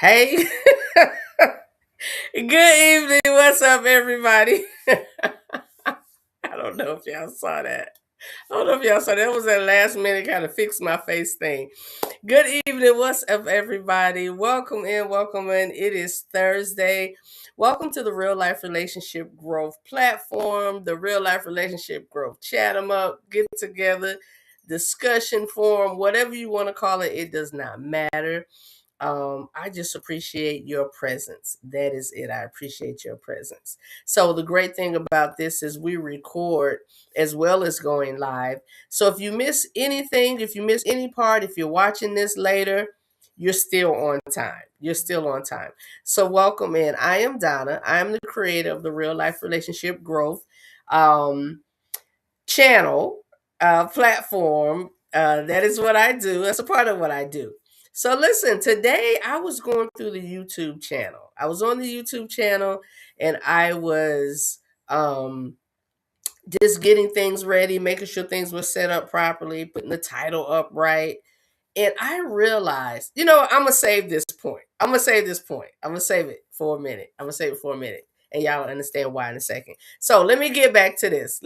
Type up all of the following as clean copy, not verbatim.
Hey, good evening. What's up, everybody? I don't know if y'all saw that. I don't know if y'all saw that. That was that last minute kind of fix my face thing. Good evening. What's up, everybody? Welcome in. Welcome in. It is Thursday. Welcome to the Real Life Relationship Growth Platform, the Real Life Relationship Growth Chat 'em up, get together, discussion forum, whatever you want to call it. It does not matter. I just appreciate your presence. That is it. I appreciate your presence. So the great thing about this is we record as well as going live. So if you miss anything, if you miss any part, if you're watching this later, you're still on time. You're still on time. So welcome in. I am Donna. I'm the creator of the Real Life Relationship Growth um, channel, platform. That is what I do. That's a part of what I do. So listen, today I was going through the YouTube channel. I was on the YouTube channel and I was just getting things ready, making sure things were set up properly, putting the title up right. And I realized, I'm gonna save this point. I'm gonna save this point. I'm gonna save it for a minute. I'm gonna save it for a minute. And y'all will understand why in a second. So let me get back to this.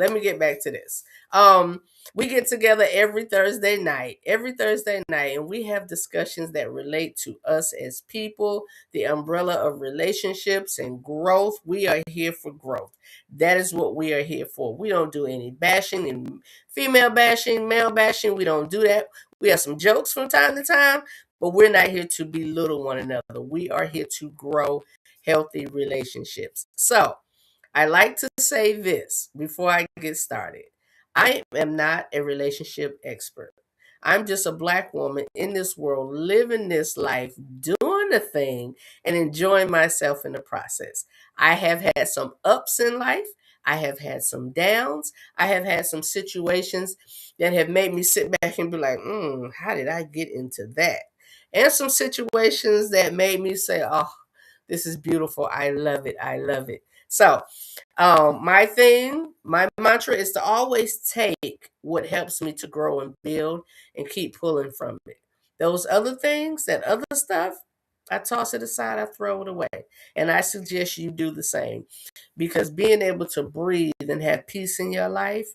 We get together every Thursday night, and we have discussions that relate to us as people, the umbrella of relationships and growth. We are here for growth. That is what we are here for. We don't do any bashing and female bashing, male bashing. We don't do that. We have some jokes from time to time, but we're not here to belittle one another. We are here to grow healthy relationships. So, I like to say this before I get started. I am not a relationship expert. I'm just a black woman in this world, living this life, doing the thing, and enjoying myself in the process. I have had some ups in life. I have had some downs. I have had some situations that have made me sit back and be like, how did I get into that? And some situations that made me say, oh, this is beautiful. I love it. I love it. So, my mantra is to always take what helps me to grow and build and keep pulling from it. Those other things, that other stuff, I toss it aside, I throw it away. And I suggest you do the same because being able to breathe and have peace in your life,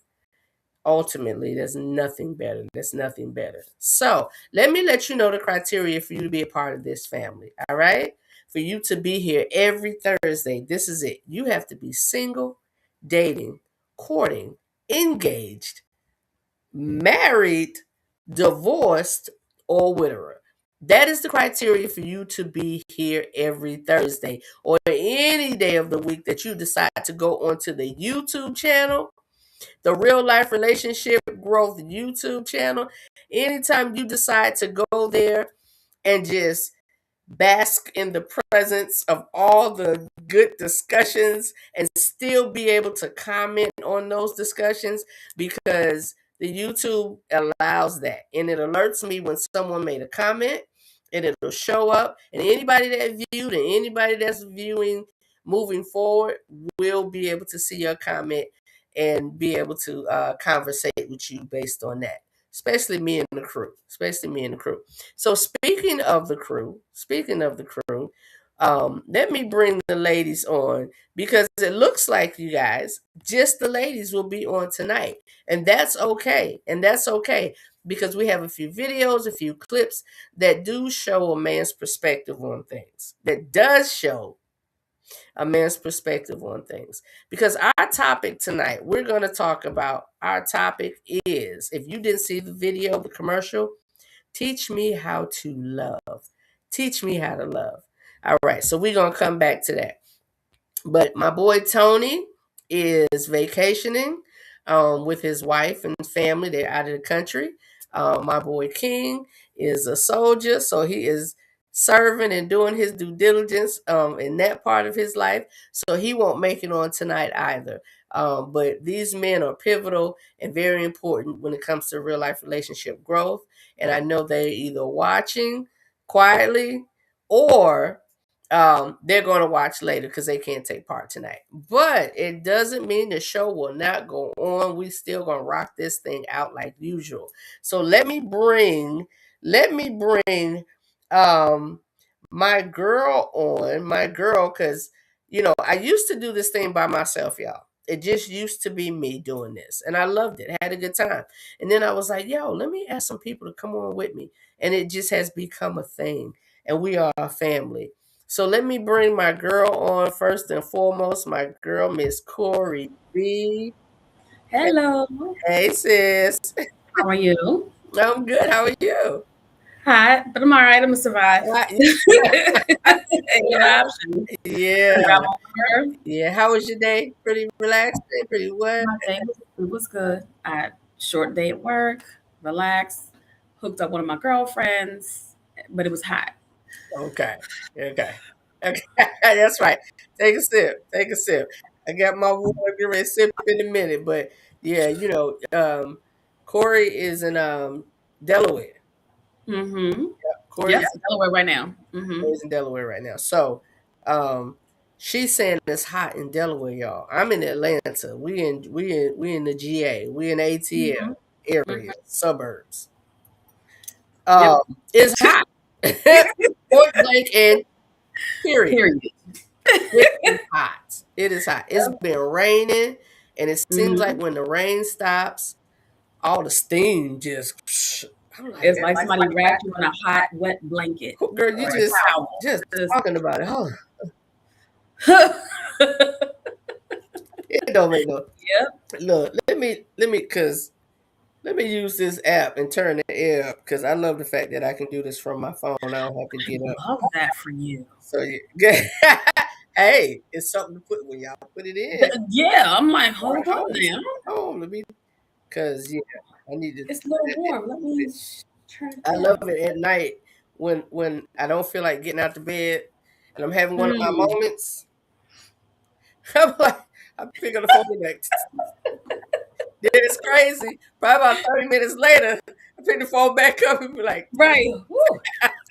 ultimately, there's nothing better. There's nothing better. So let you know the criteria for you to be a part of this family. All right. For you to be here every Thursday, this is it. You have to be single, dating, courting, engaged, married, divorced, or widower. That is the criteria for you to be here every Thursday or any day of the week that you decide to go onto the YouTube channel, the Real Life Relationship Growth YouTube channel. Anytime you decide to go there and just bask in the presence of all the good discussions and still be able to comment on those discussions because the YouTube allows that and it alerts me when someone made a comment and it'll show up and anybody that viewed and anybody that's viewing moving forward will be able to see your comment and be able to conversate with you based on that, especially me and the crew, so speaking of the crew, let me bring the ladies on because it looks like you guys, just the ladies will be on tonight. And that's okay. Because we have a few videos, a few clips that do show a man's perspective on things. That does show a man's perspective on things. Because our topic tonight, our topic is, if you didn't see the video, the commercial, teach me how to love. Teach me how to love. All right, so we're going to come back to that. But my boy Tony is vacationing with his wife and family. They're out of the country. My boy King is a soldier, so he is serving and doing his due diligence in that part of his life. So he won't make it on tonight either. But these men are pivotal and very important when it comes to real life relationship growth. And I know they're either watching quietly or they're going to watch later because they can't take part tonight. But it doesn't mean the show will not go on. We still going to rock this thing out like usual. So let me bring um my girl, because I used to do this thing by myself, y'all. It just used to be me doing this, and I loved it. Had a good time. And then I was like, yo, let me ask some people to come on with me, and it just has become a thing, and we are a family. So let me bring my girl on first and foremost. My girl, Miss Corey B. Hello. Hey, sis. How are you? I'm good. How are you? Hot, but I'm all right. I'm gonna survive. Uh, Ain't no option. Yeah, Got my water. yeah. How was your day? Pretty relaxing, pretty what? My day was good. I had a short day at work, relaxed, hooked up one of my girlfriends, but it was hot. Okay, okay, okay. That's right. Take a sip. Take a sip. I got my water. Get ready to sip in a minute, but yeah, Corey is in Delaware. Mm-hmm. Corey Yes, Delaware right now. Mm-hmm. is in Delaware right now. So, um, she's saying it's hot in Delaware, y'all. I'm in Atlanta. We in the GA. We in Mm-hmm. ATL area, suburbs. Yep. Um, it's hot. Point blank and period. Period. It is hot. It is hot. It's been raining, and it seems like Mm-hmm. when the rain stops, all the steam just. I'm like, It's like somebody wrapped you in a hot, wet blanket girl, you or a towel. just Just- talking about it. Oh, it don't make no. Yep. Look, cause let me use this app and turn the air up because I love the fact that I can do this from my phone. I don't have to get up. Love that for you. So hey, it's something to put when y'all put it in. Yeah, I'm like, Right hold home, on now. home. Let me, cause I need to. It's a little warm. Let me turn it I love down. it at night when I don't feel like getting out the bed and I'm having one of my Mm. moments. I'm like, I pick up the phone and like, then it's crazy. Probably about 30 minutes later, I pick the phone back up and be like, Right. Woo.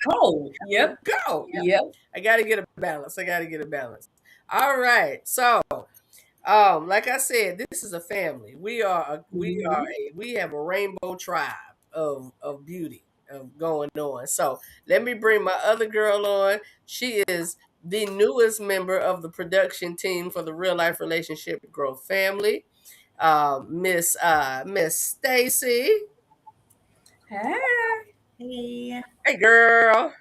Cold. Yep. go. Yep. I gotta get a balance. I gotta get a balance. All right. So, like I said, this is a family. Hmm. We have a rainbow tribe of beauty of going on. So let me bring my other girl on. She is the newest member of the production team for the Real Life Relationship Growth Family. Miss Stacy. Hey. Hey, Hey girl.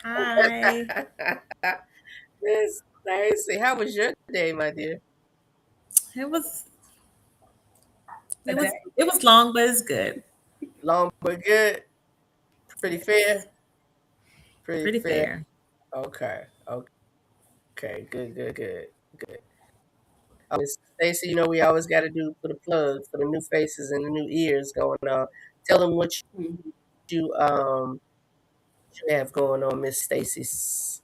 hi. Miss Stacy, how was your day, my dear? It was A it was day. it was long, but it's good. Long but good. Pretty fair. Yes, Pretty pretty fair. fair. Okay. Okay. Good. Good. Good. Good. Miss Stacy, we always got to do for the plug for the new faces and the new ears going on. Tell them what Mhm. you have going on, Miss Stacy's.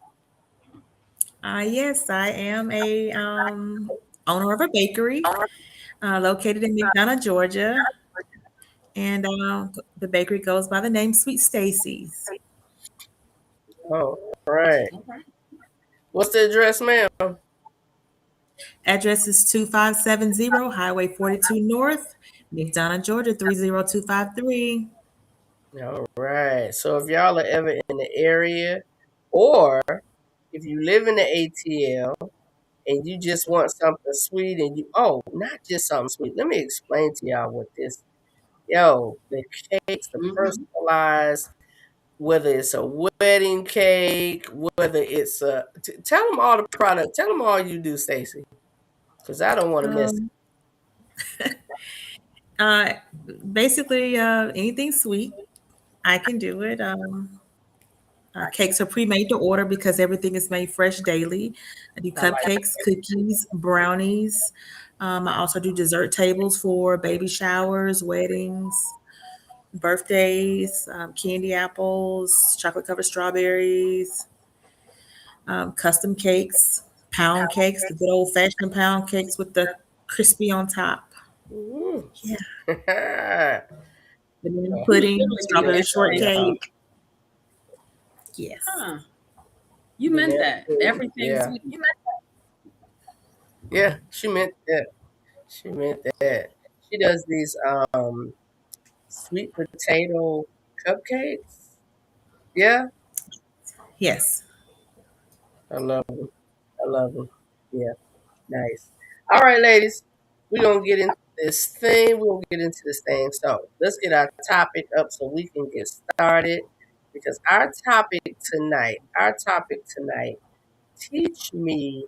Yes, I am a owner of a bakery located in McDonough, Georgia, and the bakery goes by the name Sweet Stacy's. Oh, all right. Okay. What's the address, ma'am? Address is 2570 Highway 42 North, McDonough, Georgia 30253. All right. So if y'all are ever in the area, or if you live in the ATL and you just want something sweet, and not just something sweet. Let me explain to y'all what this. The cakes, the Hmm. personalized, whether it's a wedding cake, whether it's tell them all the product. Tell them all you do, Stacy, because I don't want to miss it. Um, uh, Basically, anything sweet, I can do it. Cakes are pre-made to order because everything is made fresh daily. I do I like cupcakes, cookies, brownies. I also do dessert tables for baby showers, weddings, birthdays, candy apples, chocolate covered strawberries, custom cakes, pound cakes, the good old fashioned pound cakes with the crispy on top. it. Ooh. Yeah, Yeah. banana You pudding, literally do strawberry everything, huh? shortcake. Yes. Huh. You meant Banana that. pudding. Everything Yeah. sweet. Yeah. She meant that. She meant that. She does these sweet potato cupcakes. Yeah. Yes. I love them. I love them. Yeah, nice. All right, ladies, we're gonna get into this thing. We're gonna get into this thing. So let's get our topic up so we can get started. Because our topic tonight, teach me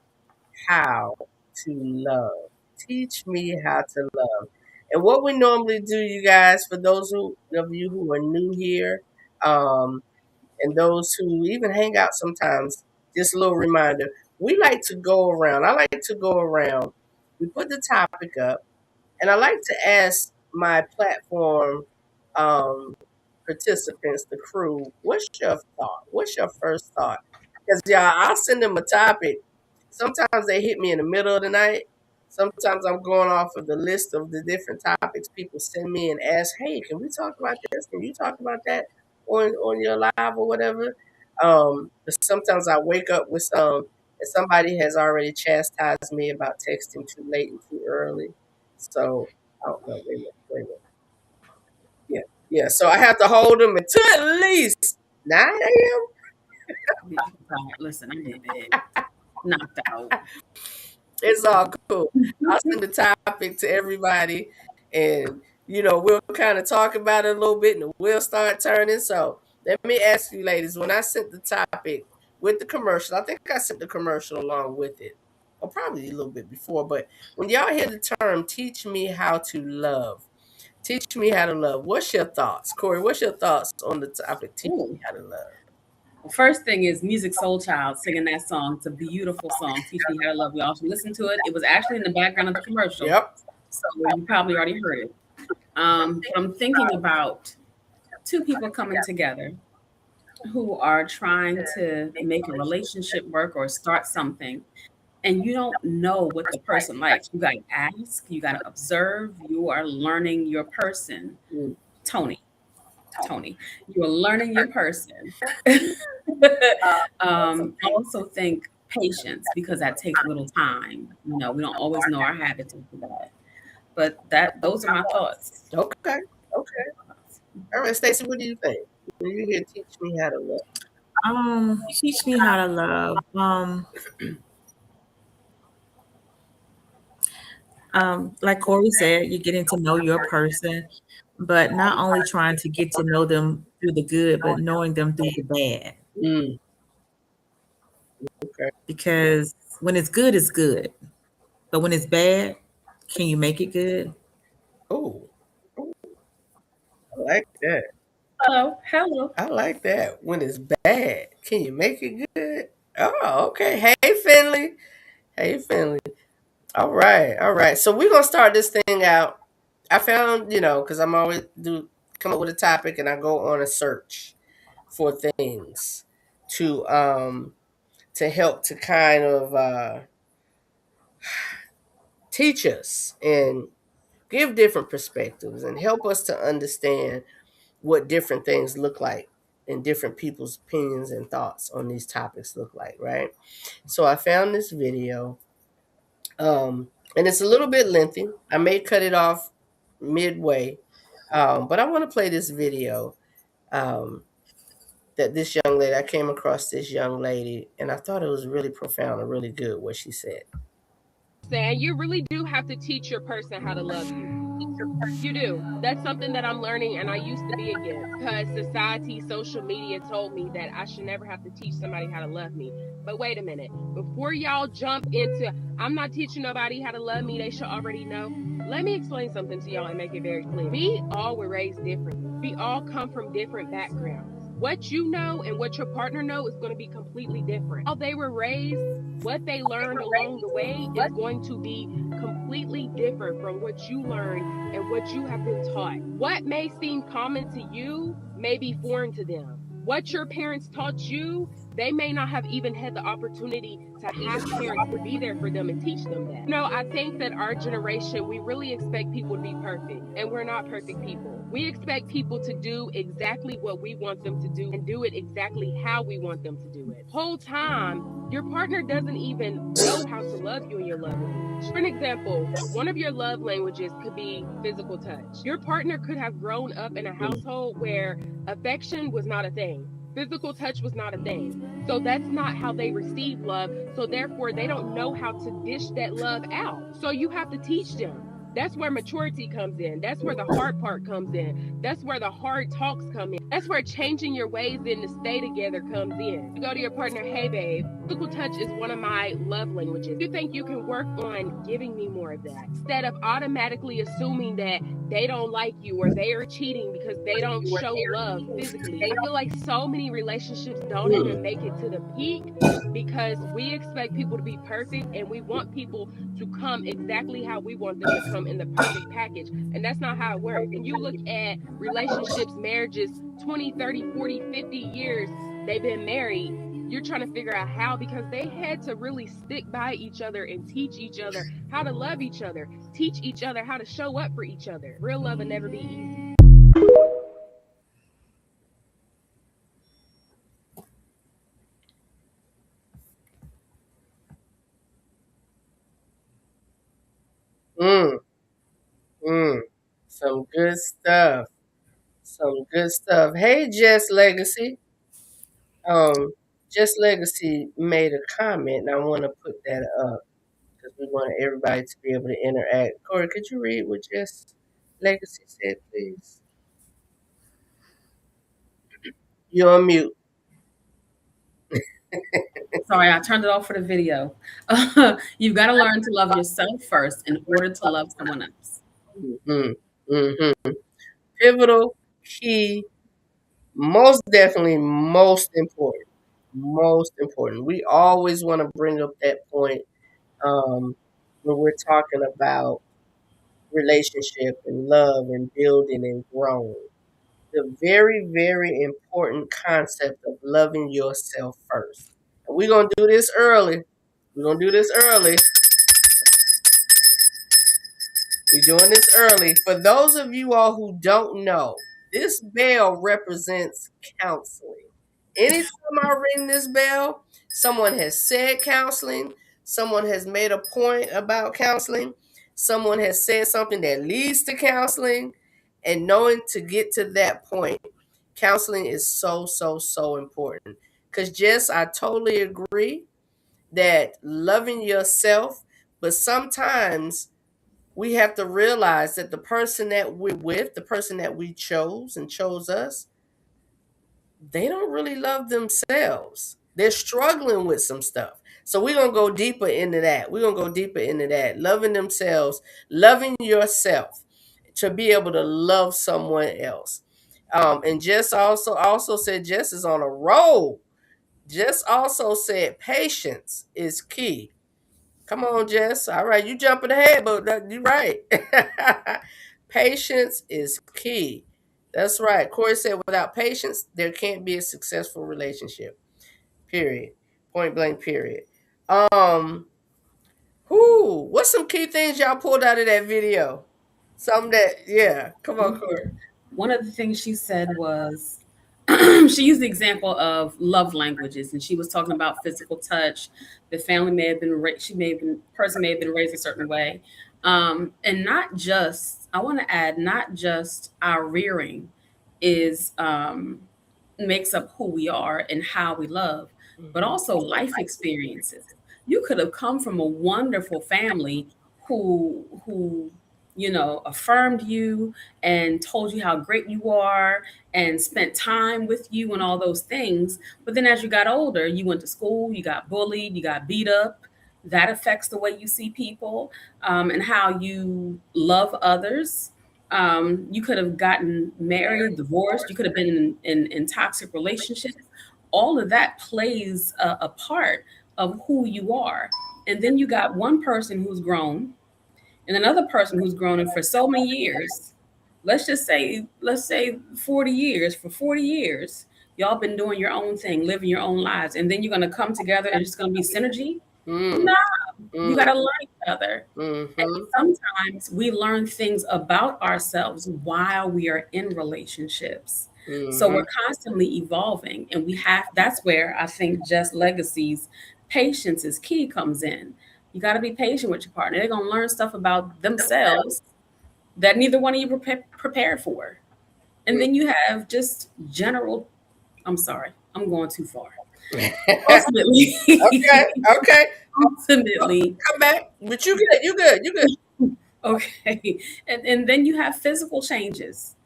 how to love. Teach me how to love. And what we normally do, you guys, for those of you who are new here, um, and those who even hang out sometimes, just a little reminder. We like to go around. I like to go around. We put the topic up, and I like to ask my platform um, participants, the crew, what's your thought? What's your first thought? Because, y'all, I'll send them a topic. Sometimes they hit me in the middle of the night. Sometimes I'm going off of the list of the different topics people send me and ask, hey, can we talk about this? Can you talk about that on your live or whatever? But sometimes I wake up with some, and somebody has already chastised me about texting too late and too early. So, I don't know. Wait a minute. Yeah, yeah. So I have to hold them until at least 9 a.m. Listen, I'm in bed, knocked out. It's all cool. I'll send the topic to everybody, and we'll kind of talk about it a little bit, and the wheels start turning. So let me ask you, ladies, when I sent the topic with the commercial, I think I sent the commercial along with it, or probably a little bit before. But when y'all hear the term "teach me how to love," teach me how to love. What's your thoughts, Corey? What's your thoughts on the topic? Teach me how to love. First thing is Music Soul Child singing that song. It's a beautiful song. Teach Me How to Love. We all should listen to it. It was actually in the background of the commercial. Yep. So you probably already heard it. I'm thinking about two people coming together who are trying to make a relationship work or start something, and you don't know what the person likes. You got to ask. You got to observe. You are learning your person. Tony, you are learning your person. I also think patience, because that takes a little time. We don't always know our habits after that. But those are my thoughts. Okay. All right, Stacey, what do you think? When you hear "teach me how to love"? Teach me how to love. Like Corey said, you're getting to know your person, but not only trying to get to know them through the good, but knowing them through the bad. Okay. Because when it's good, it's good. But when it's bad, can you make it good? Oh, I like that. Hello. I like that. When it's bad, can you make it good? Oh, okay. Hey, Finley. All right. So we're gonna start this thing out. I found, because I'm always come up with a topic and I go on a search for things to help to kind of teach us and give different perspectives and help us to understand what different things look like and different people's opinions and thoughts on these topics look like, right? So I found this video, and it's a little bit lengthy. I may cut it off midway, but I want to play this video that I came across this young lady, and I thought it was really profound and really good what she said. saying you really do have to teach your person how to love you. You do. That's something that I'm learning, and I used to be against, because society, social media told me that I should never have to teach somebody how to love me. But wait a minute. Before y'all jump into, I'm not teaching nobody how to love me, they should already know. Let me explain something to y'all and make it very clear. We all were raised differently. We all come from different backgrounds. What you know and what your partner know is going to be completely different. How they were raised, what they learned along the way is going to be completely different from what you learned and what you have been taught. What may seem common to you may be foreign to them. What your parents taught you, they may not have even had the opportunity to have parents to be there for them and teach them that. I think that our generation, we really expect people to be perfect, and we're not perfect people. We expect people to do exactly what we want them to do and do it exactly how we want them to do it. Whole time, your partner doesn't even know how to love you in your love language. For an example, one of your love languages could be physical touch. Your partner could have grown up in a household where affection was not a thing. Physical touch was not a thing. So that's not how they receive love. So therefore, they don't know how to dish that love out. So you have to teach them. That's where maturity comes in. That's where the hard part comes in. That's where the hard talks come in. That's where changing your ways in to stay together comes in. You go to your partner, hey babe, physical touch is one of my love languages. You think you can work on giving me more of that instead of automatically assuming that they don't like you or they are cheating because they don't show love physically. I feel like so many relationships don't even make it to the peak because we expect people to be perfect and we want people to come exactly how we want them to come in the perfect package. And that's not how it works. And you look at relationships, marriages, 20, 30, 40, 50 years they've been married. You're trying to figure out how, because they had to really stick by each other and teach each other how to love each other, teach each other how to show up for each other. Real love will never be easy. Mm, mm. Some good stuff. Some good stuff. Hey, Jess Legacy. Um, Jess Legacy made a comment, and I want to put that up because we want everybody to be able to interact. Corey, could you read what Jess Legacy said, please? You're on mute. Sorry, I turned it off for the video. You've got to learn to love yourself first in order to love someone else. Mm-hmm. Mm-hmm. Pivotal, key, most definitely most important. Most important. We always want to bring up that point when we're talking about relationship and love and building and growing. The very, very important concept of loving yourself first. And we're going to do this early. We're going to do this early. We're doing this early. For those of you all who don't know, this bell represents counseling. Anytime I ring this bell, someone has said counseling, someone has made a point about counseling, someone has said something that leads to counseling, and knowing to get to that point, counseling is so, so, so important. Because, Jess, I totally agree that loving yourself, but sometimes we have to realize that the person that we're with, the person that we chose and chose us, they don't really love themselves. They're struggling with some stuff. So we're going to go deeper into that. We're going to go deeper into that. Loving themselves, loving yourself to be able to love someone else. And Jess also said Jess is on a roll. Jess also said patience is key. Come on, Jess. All right, you jumping ahead, but you're right. Patience is key. That's right. Corey said, without patience, there can't be a successful relationship. Period. Point blank. Period. What's some key things y'all pulled out of that video? Something that, yeah. Come on, Corey. One of the things she said was she used the example of love languages, and she was talking about physical touch. The family may have been person may have been raised a certain way, and not just. I want to add, not just our rearing is makes up who we are and how we love, but also life experiences. You could have come from a wonderful family who affirmed you and told you how great you are and spent time with you and all those things. But then as you got older, you went to school, you got bullied, you got beat up. That affects the way you see people, and how you love others. You could have gotten married, divorced, you could have been in toxic relationships. All of that plays a part of who you are. And then you got one person who's grown and another person who's grown in for so many years. Let's say 40 years. For 40 years, y'all been doing your own thing, living your own lives, and then you're going to come together and it's going to be synergy. No, you got to learn each other. And sometimes we learn things about ourselves while we are in relationships. So we're constantly evolving, and that's where I think Jess Legacy's patience is key comes in. You got to be patient with your partner. They're going to learn stuff about themselves that neither one of you prepared for. And then you have just general, I'm sorry, I'm going too far. Ultimately, okay. ultimately, Come back. But you good. okay. And then you have physical changes,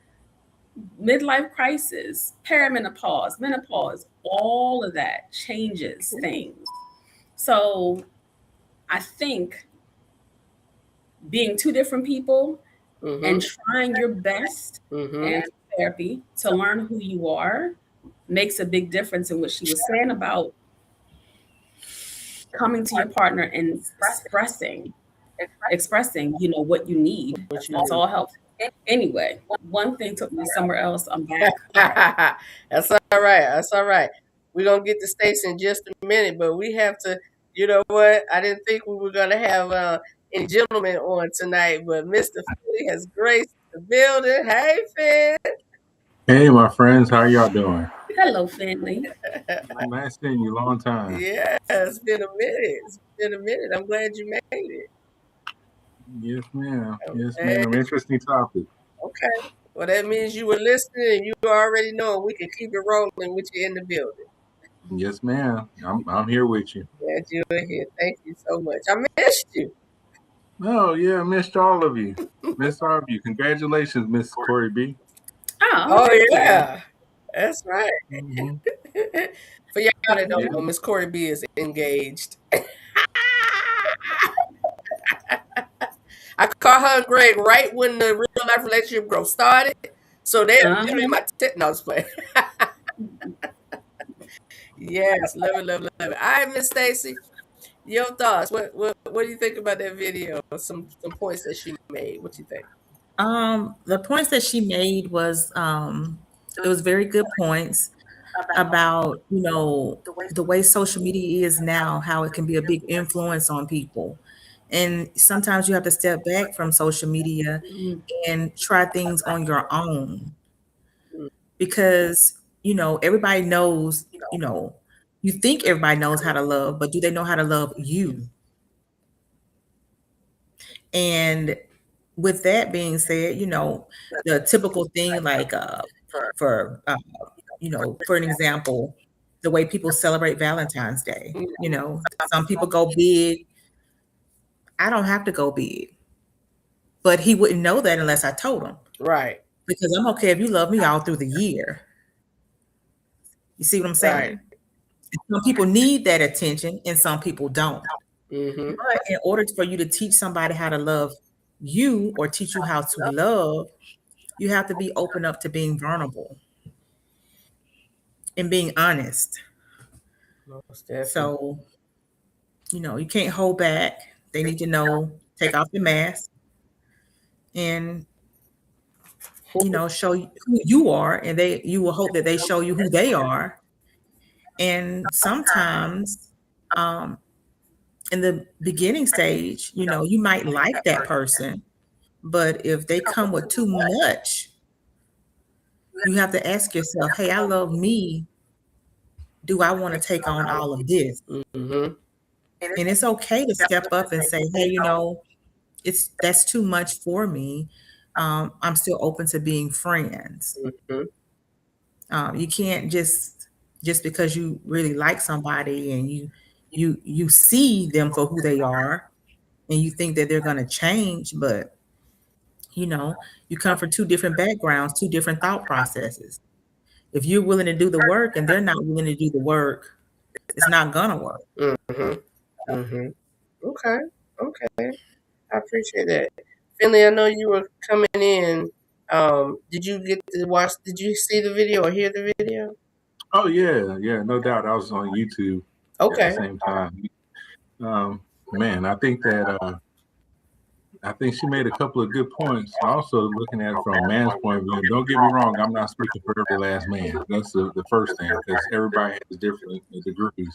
midlife crisis, perimenopause, menopause, all of that changes things. So I think being two different people and trying your best and therapy to learn who you are makes a big difference in what she was saying about coming to your partner and expressing, you know, what you need. That's all helpful. Anyway, one thing took me somewhere else. I'm back. That's all right. That's all right. We're gonna get to Stacey in just a minute, but we have to. You know what? I didn't think we were gonna have any gentlemen on tonight, but Mr. Philly has graced the building. Hey, Finn. Hey, my friends, how y'all doing? Hello, Finley. Nice seeing you. Long time. Yeah, it's been a minute. It's been a minute. I'm glad you made it. Yes, ma'am. Yes, Okay. ma'am. Interesting topic. Okay. Well, that means you were listening and you already know we can keep it rolling with you in the building. Yes, ma'am. I'm here with you. Glad you were here. Thank you so much. I missed you. Oh yeah, missed all of you. Missed all of you. Congratulations, Miss Corey B. Oh, yeah. That's right. Mm-hmm. For y'all that don't know, Miss Corey B is engaged. I caught her and Greg right when the real life relationship growth started. So they're in my nose play. Yes, love it, love it, love it. All right, Miss Stacey, your thoughts. What do you think about that video? Some points that she made. What do you think? The points that she made was it was very good points about, you know, the way social media is now, how it can be a big influence on people. And sometimes you have to step back from social media and try things on your own, because, you know, everybody knows, you know, you think everybody knows how to love, but do they know how to love you? And with that being said, you know, the typical thing, like for you know, for an example, the way people celebrate Valentine's Day. You know, some people go big. I don't have to go big, but he wouldn't know that unless I told him. Right. Because I'm okay if you love me all through the year. You see what I'm saying? Right. Some people need that attention and some people don't. Mm-hmm. But in order for you to teach somebody how to love you or teach you how to love, you have to be open up to being vulnerable and being honest. So, you know, you can't hold back. They need to know, take off the mask and, you know, show you who you are, and you will hope that they show you who they are. And sometimes in the beginning stage, you know, you might like that person, but if they come with too much, you have to ask yourself, hey, I love me. Do I want to take on all of this? Mm-hmm. And it's okay to step up and say, hey, you know, that's too much for me. I'm still open to being friends. Mm-hmm. You can't just because you really like somebody and you see them for who they are and you think that they're going to change, but you know, you come from two different backgrounds, two different thought processes. If you're willing to do the work and they're not willing to do the work, it's not gonna work. Mm-hmm. Mm-hmm. Okay. I appreciate that. Finley, I know you were coming in. Did you get to watch? Did you see the video or hear the video? Oh yeah, no doubt. I was on YouTube at the same time. Man, I think she made a couple of good points. Also, looking at it from a man's point of view, don't get me wrong, I'm not speaking for every last man. That's the first thing, because everybody has different degrees.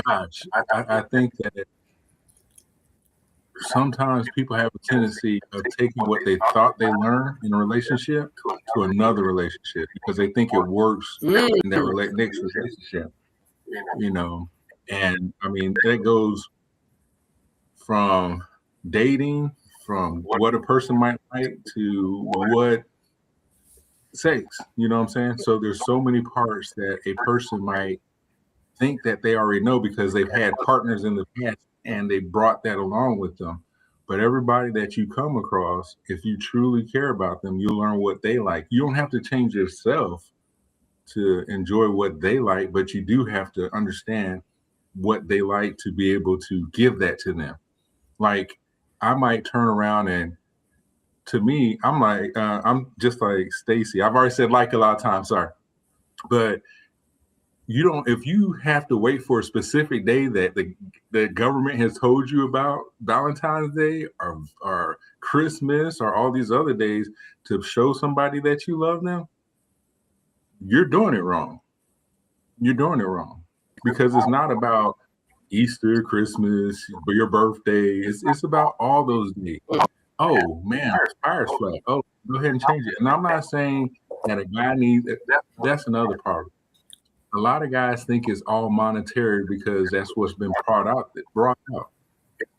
Gosh, I think that sometimes people have a tendency of taking what they thought they learned in a relationship to another relationship because they think it works in that next relationship, you know. And I mean, that goes from dating, from what a person might like, to what sex. You know what I'm saying? So there's so many parts that a person might think that they already know because they've had partners in the past and they brought that along with them. But everybody that you come across, if you truly care about them, you'll learn what they like. You don't have to change yourself to enjoy what they like, but you do have to understand what they like to be able to give that to them. Like I might turn around and to me, I'm just like Stacy. I've already said like a lot of times, sorry. But you don't if you have to wait for a specific day that the government has told you about, Valentine's Day or Christmas or all these other days to show somebody that you love them, you're doing it wrong. You're doing it wrong because it's not about Easter, Christmas, your birthday. It's about all those days. Oh man, fire flag. Oh, go ahead and change it. And I'm not saying that a guy needs that's another part. A lot of guys think it's all monetary because that's what's been brought out.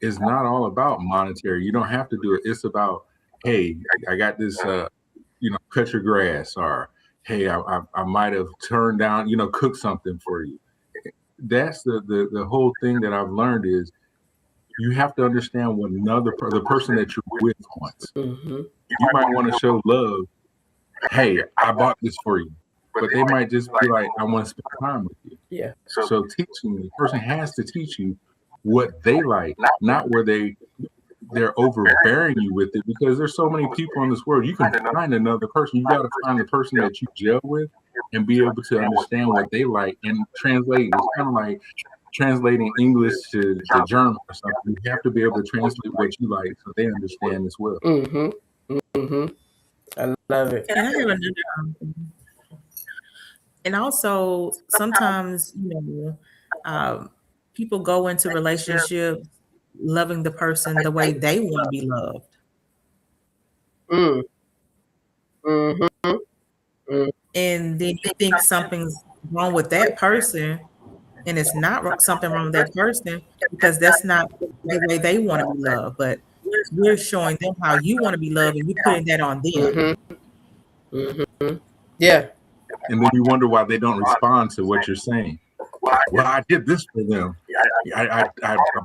It's not all about monetary. You don't have to do it. It's about, hey, I got this cut your grass, or hey, I might have turned down, cook something for you. That's the whole thing that I've learned is you have to understand what the person that you're with wants. Mm-hmm. You might want to show love. Hey, I bought this for you, but they might just be like, I want to spend time with you. Yeah. So teaching the person has to teach you what they like, not where they're overbearing you with it, because there's so many people in this world. You can find another person. You got to find the person that you gel with and be able to understand what they like and translate. It's kind of like translating English to German or something. You have to be able to translate what you like so they understand as well. Mm-hmm. Mm-hmm. I love it. And I have another. And also, sometimes people go into relationships loving the person the way they want to be loved. Mm. Mm-hmm. Mm. And then you think something's wrong with that person, and it's not something wrong with that person because that's not the way they want to be loved. But we're showing them how you want to be loved, and you're putting that on them. Mm-hmm. Mm-hmm. Yeah. And then you wonder why they don't respond to what you're saying. Well, I did this for them. I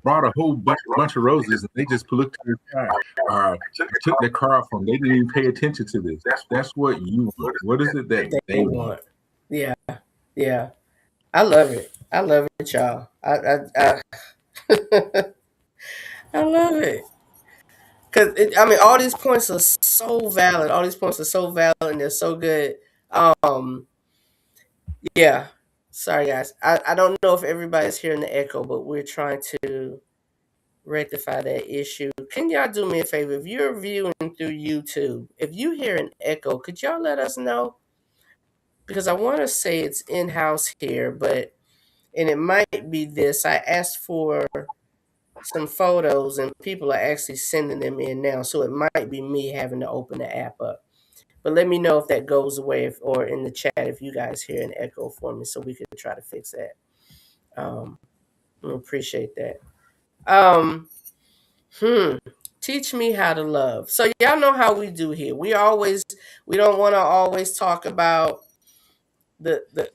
brought a whole bunch of roses, and they just looked at their car. I took their car off them. They didn't even pay attention to this. That's what you want. What is it that they want? Yeah. Yeah. I love it. I love it, y'all. I I love it. Because, all these points are so valid. All these points are so valid, and they're so good. Yeah. Sorry, guys. I don't know if everybody's hearing the echo, but we're trying to rectify that issue. Can y'all do me a favor? If you're viewing through YouTube, if you hear an echo, could y'all let us know? Because I want to say it's in-house here, and it might be this. I asked for some photos, and people are actually sending them in now, so it might be me having to open the app up. But let me know if that goes away, or in the chat if you guys hear an echo for me, so we can try to fix that. I appreciate that. Teach me how to love. So y'all know how we do here. We don't want to always talk about the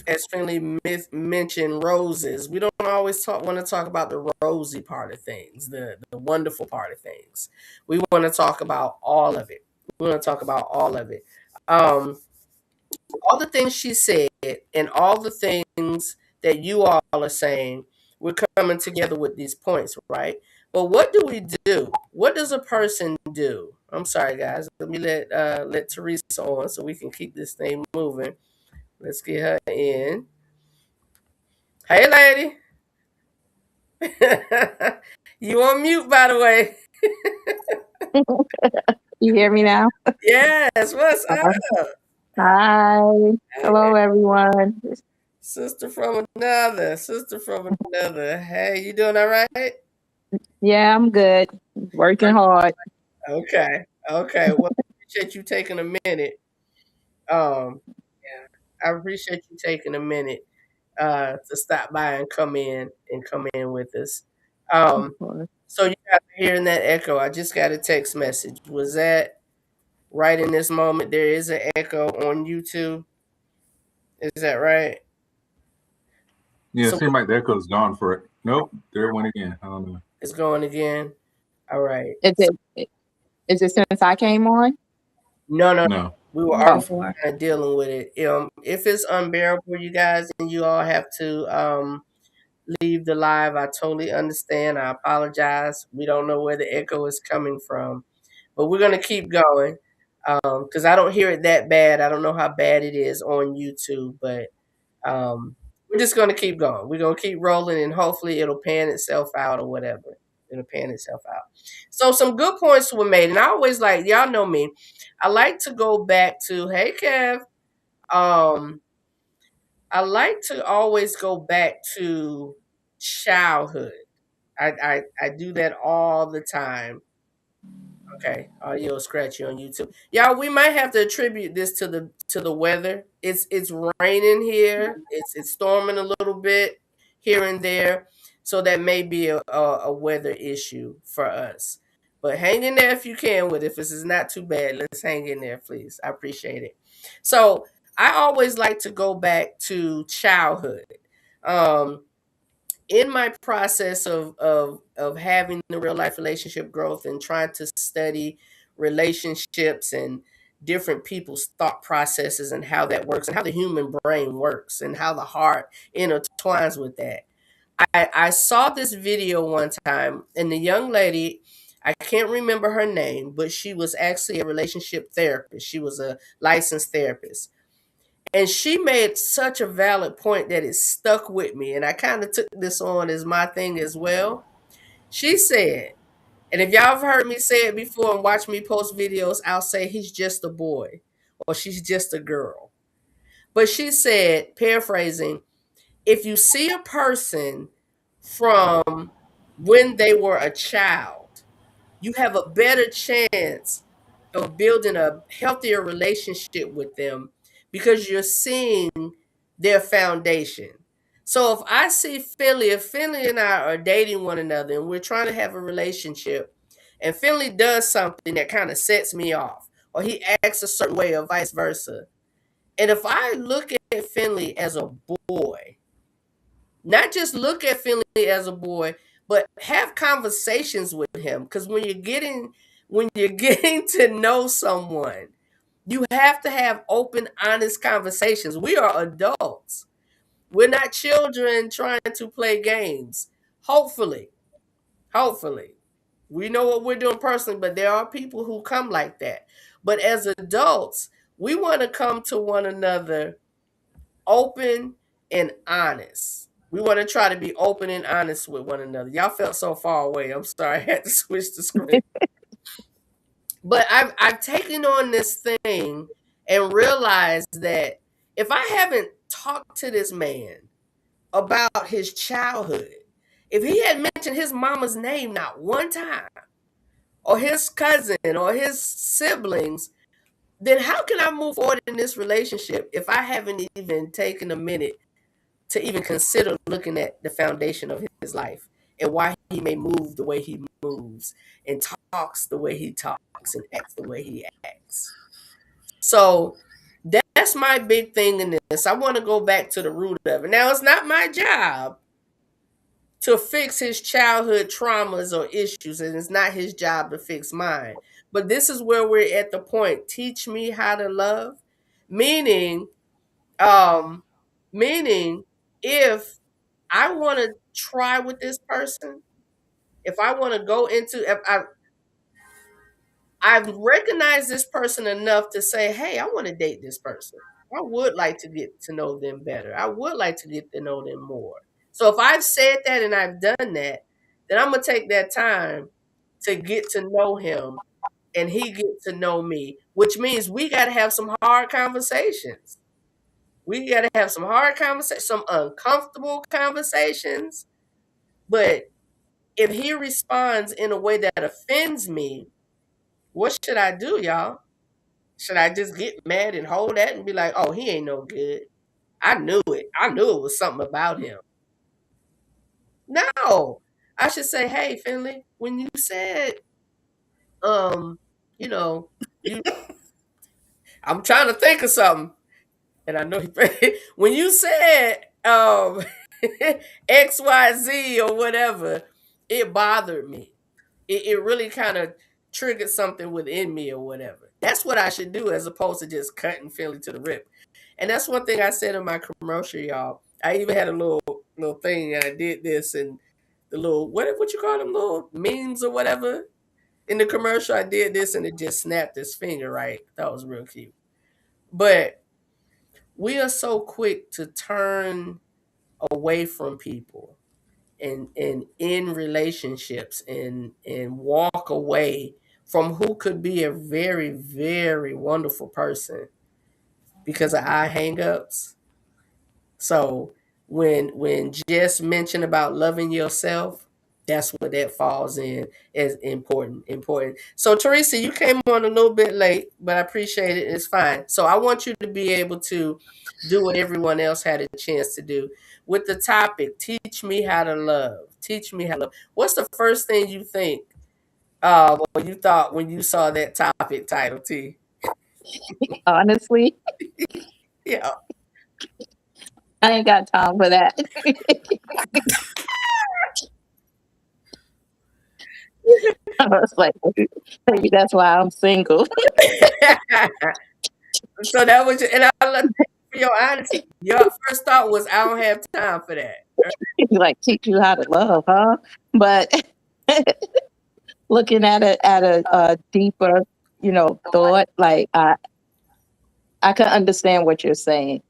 as Finley mentioned, roses. We don't always want to talk about the rosy part of things, the wonderful part of things. We want to talk about all of it. We want to talk about all of it. All the things she said and all the things that you all are saying, we're coming together with these points, right? But what do we do? What does a person do? I'm sorry, guys. Let me let Teresa on so we can keep this thing moving. Let's get her in. Hey, lady. You on mute, by the way. You hear me now? Yes. What's up? Hi. Hello, everyone. Sister from another. Hey, you doing all right? Yeah, I'm good. Working hard. Okay. Well, I appreciate you taking a minute. I appreciate you taking a minute to stop by and come in with us. So you guys are hearing that echo. I just got a text message. Was that right in this moment, there is an echo on YouTube. Is that right? Yeah, So it seemed like the echo's gone for it. Nope, there it went again. I don't know. it's going again. All right. Is it since I came on? No. No. We were already Before. kind of dealing with it. If it's unbearable, you guys, and you all have to leave the live, I totally understand. I apologize. We don't know where the echo is coming from, but we're gonna keep going because I don't hear it that bad. I don't know how bad it is on YouTube, but we're just gonna keep going. We're gonna keep rolling, and hopefully it'll pan itself out or whatever. It'll pan itself out. So some good points were made, and I always like, y'all know me. I like to go back to, hey Kev. I like to always go back to childhood. I do that all the time. Okay, audio scratchy on YouTube. Y'all, we might have to attribute this to the weather. It's raining here. It's storming a little bit here and there, so that may be a weather issue for us. But hang in there if you can with it. If this is not too bad, let's hang in there, please. I appreciate it. So I always like to go back to childhood. Um, in my process of having the real life relationship growth and trying to study relationships and different people's thought processes and how that works and how the human brain works and how the heart intertwines with that. I saw this video one time, and the young lady, I can't remember her name, but she was actually a relationship therapist. She was a licensed therapist. And she made such a valid point that it stuck with me. And I kind of took this on as my thing as well. She said, and if y'all have heard me say it before and watch me post videos, I'll say he's just a boy or she's just a girl. But she said, paraphrasing, if you see a person from when they were a child, you have a better chance of building a healthier relationship with them because you're seeing their foundation. So if I see Finley, if Finley and I are dating one another and we're trying to have a relationship, and Finley does something that kind of sets me off, or he acts a certain way, or vice versa, and if I look at Finley as a boy, not just look at Finley as a boy, but have conversations with him. Because when you're getting to know someone, you have to have open, honest conversations. We are adults. We're not children trying to play games. Hopefully, hopefully. We know what we're doing personally, but there are people who come like that. But as adults, we want to come to one another open and honest. We want to try to be open and honest with one another. Y'all felt so far away. I'm sorry, I had to switch the screen. But I've taken on this thing and realized that if I haven't talked to this man about his childhood, if he had mentioned his mama's name not one time, or his cousin or his siblings, then how can I move forward in this relationship if I haven't even taken a minute to even consider looking at the foundation of his life and why he may move the way he moves and talks the way he talks and acts the way he acts. So that's my big thing in this. I want to go back to the root of it. Now, it's not my job to fix his childhood traumas or issues, and it's not his job to fix mine. But this is where we're at the point. Teach me how to love, meaning, um, meaning if I want to try with this person, if I want to go into, if I've recognized this person enough to say, hey, I want to date this person. I would like to get to know them better. I would like to get to know them more. So if I've said that and I've done that, then I'm going to take that time to get to know him and he get to know me, which means we got to have some hard conversations. We got to have some hard conversations, some uncomfortable conversations. But if he responds in a way that offends me, what should I do, y'all? Should I just get mad and hold that and be like, oh, he ain't no good? I knew it. I knew it was something about him. No. I should say, hey, Finley, when you said, you know, I'm trying to think of something, and I know when you said XYZ or whatever, it bothered me. It really kind of triggered something within me or whatever. That's what I should do as opposed to just cutting Philly to the rip. And that's one thing I said in my commercial, y'all. I even had a little thing. I did this and the little what you call them, little memes or whatever. In the commercial, I did this and it just snapped his finger. Right, that was real cute. But we are so quick to turn away from people and in relationships and walk away from who could be a very, very wonderful person because of our hangups. So when Jess mentioned about loving yourself, that's what that falls in as important. So Teresa, you came on a little bit late, but I appreciate it. It's fine. So I want you to be able to do what everyone else had a chance to do with the topic. Teach me how to love. Teach me how to love. What's the first thing you think? What you thought when you saw that topic title, T? Honestly, Yeah. I ain't got time for that. I was like, maybe that's why I'm single. So that was, and I love for your honesty. Your first thought was, I don't have time for that. Like, teach you how to love, huh? But looking at it at a deeper, thought, like I can understand what you're saying.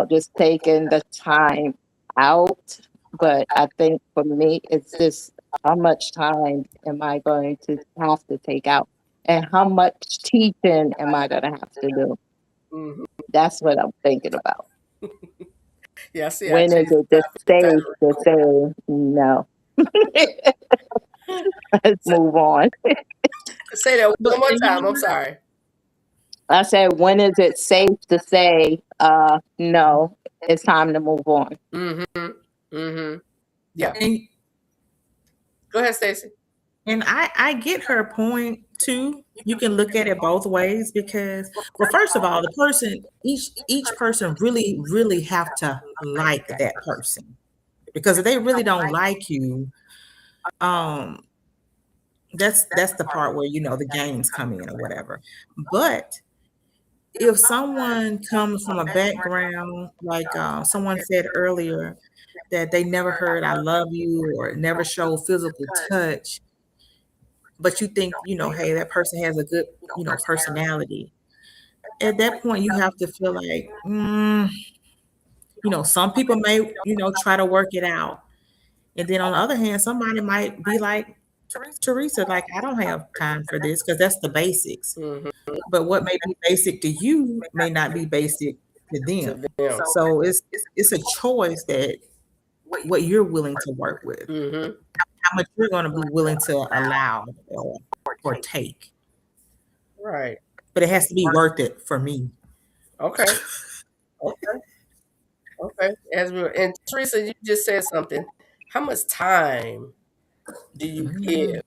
Just taking the time out. But I think for me, it's just how much time am I going to have to take out? And how much teaching am I going to have to do? Mm-hmm. That's what I'm thinking about. Yeah, see, When is it the safe to say no? Let's move on. Say that one more time. I'm sorry. I said, when is it safe to say no? It's time to move on. Mm-hmm. Mm-hmm. Yeah. And, Go ahead, Stacey. and I get her point too. You can look at it both ways because, well, first of all, the person, each person really, really have to like that person. Because if they really don't like you, that's the part where the games come in or whatever. But if someone comes from a background like someone said earlier that they never heard "I love you" or never showed physical touch, but you think hey, that person has a good personality. At that point, you have to feel like some people may try to work it out, and then on the other hand, somebody might be like Teresa, like, I don't have time for this because that's the basics. Mm-hmm. But what may be basic to you may not be basic to them. So it's a choice that what you're willing to work with, Mm-hmm. how much you're going to be willing to allow or take. Right. But it has to be worth it for me. Okay. And Teresa, you just said something. How much time do you give?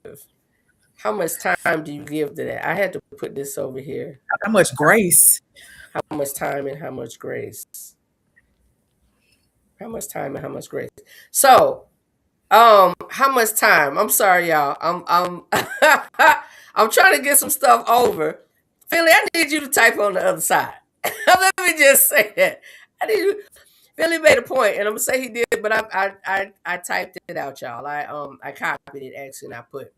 How much time do you give to that? I had to put this over here. How much grace? How much time and how much grace? How much time and how much grace? So, how much time? I'm sorry, y'all. I'm I'm trying to get some stuff over. Philly, I need you to type on the other side. Let me just say that. I need you. Philly made a point, and I'm gonna say he did, but I typed it out, y'all. I copied it actually, and I put.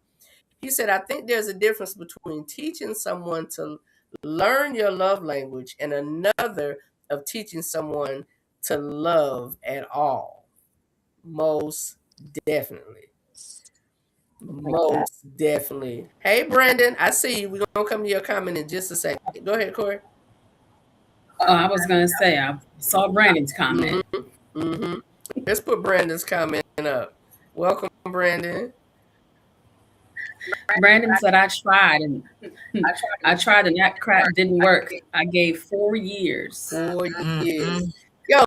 He said, I think there's a difference between teaching someone to learn your love language and another of teaching someone to love at all. Most definitely. Most definitely. Hey, Brandon, I see you. We're going to come to your comment in just a second. Go ahead, Corey. I was going to say, I saw Brandon's comment. Mm-hmm. Mm-hmm. Let's put Brandon's comment up. Welcome, Brandon. Brandon said, I tried and that crap didn't work. I gave 4 years. 4 years. Yo,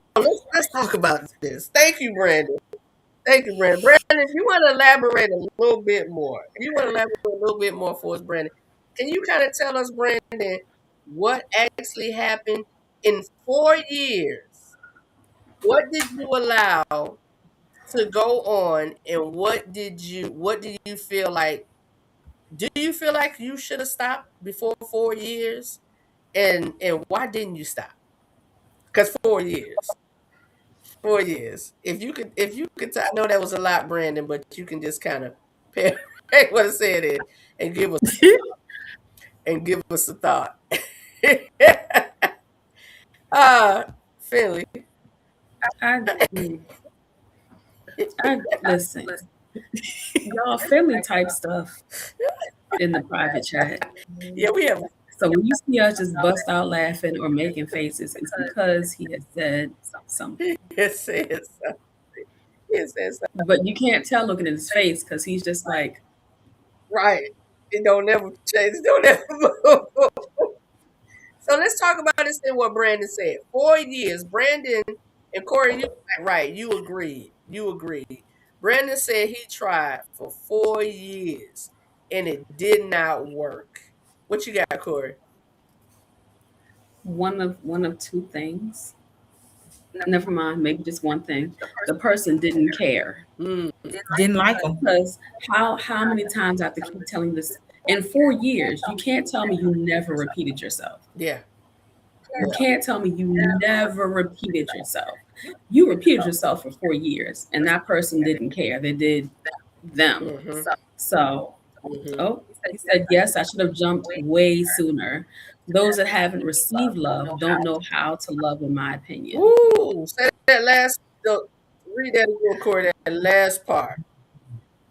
let's talk about this. Thank you, Brandon. Brandon, if you want to elaborate a little bit more, for us, Brandon, can you kind of tell us, Brandon, what actually happened in 4 years. What did you allow to go on, and what do you feel like? Do you feel like you should have stopped before 4 years? And why didn't you stop? Because 4 years. 4 years. If you could, I know that was a lot, Brandon, but you can just kind of paraphrase what I said and give us a thought. Finley. I listen, y'all family type stuff in the private chat. Yeah, we have. So when you see us just bust out laughing or making faces, it's because he has said something. It says something. It says something. But you can't tell looking at his face because he's just like, right. It don't ever change. It don't ever move. So let's talk about this thing. What Brandon said. 4 years. Brandon and Corey, you right. You agreed. You agreed. Brandon said he tried for 4 years and it did not work. What you got, Corey? one of two things. Never mind, maybe just one thing. The person didn't care. Didn't like them. Because how many times I have to keep telling this? In 4 years, you can't tell me you never repeated yourself. Yeah. You can't tell me you never repeated yourself. You repeated yourself for 4 years, and that person didn't care. They did them. Mhm. So, Mhm. he said, yes, I should have jumped way sooner. Those that haven't received love don't know how to love, in my opinion. Ooh, say that last. Read that again, Corey. That last part.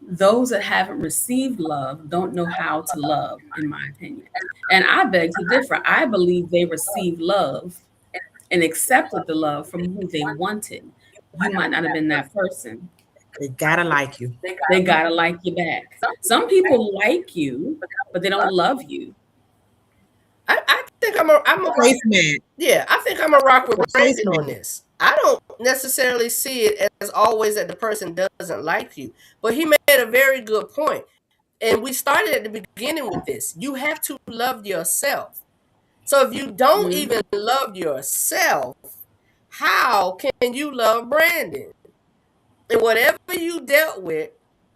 Those that haven't received love don't know how to love, in my opinion. And I beg to differ. I believe they received love and accepted the love from who they wanted. You might not have been that person. They gotta like you. They gotta like you back. Some people like you, but they don't love you. I think I'm a Placement. yeah. I think I'm a rock with Brandon on this. I don't necessarily see it as always that the person doesn't like you, but he made a very good point. And we started at the beginning with this. You have to love yourself. So if you don't even love yourself, how can you love Brandon? And whatever you dealt with,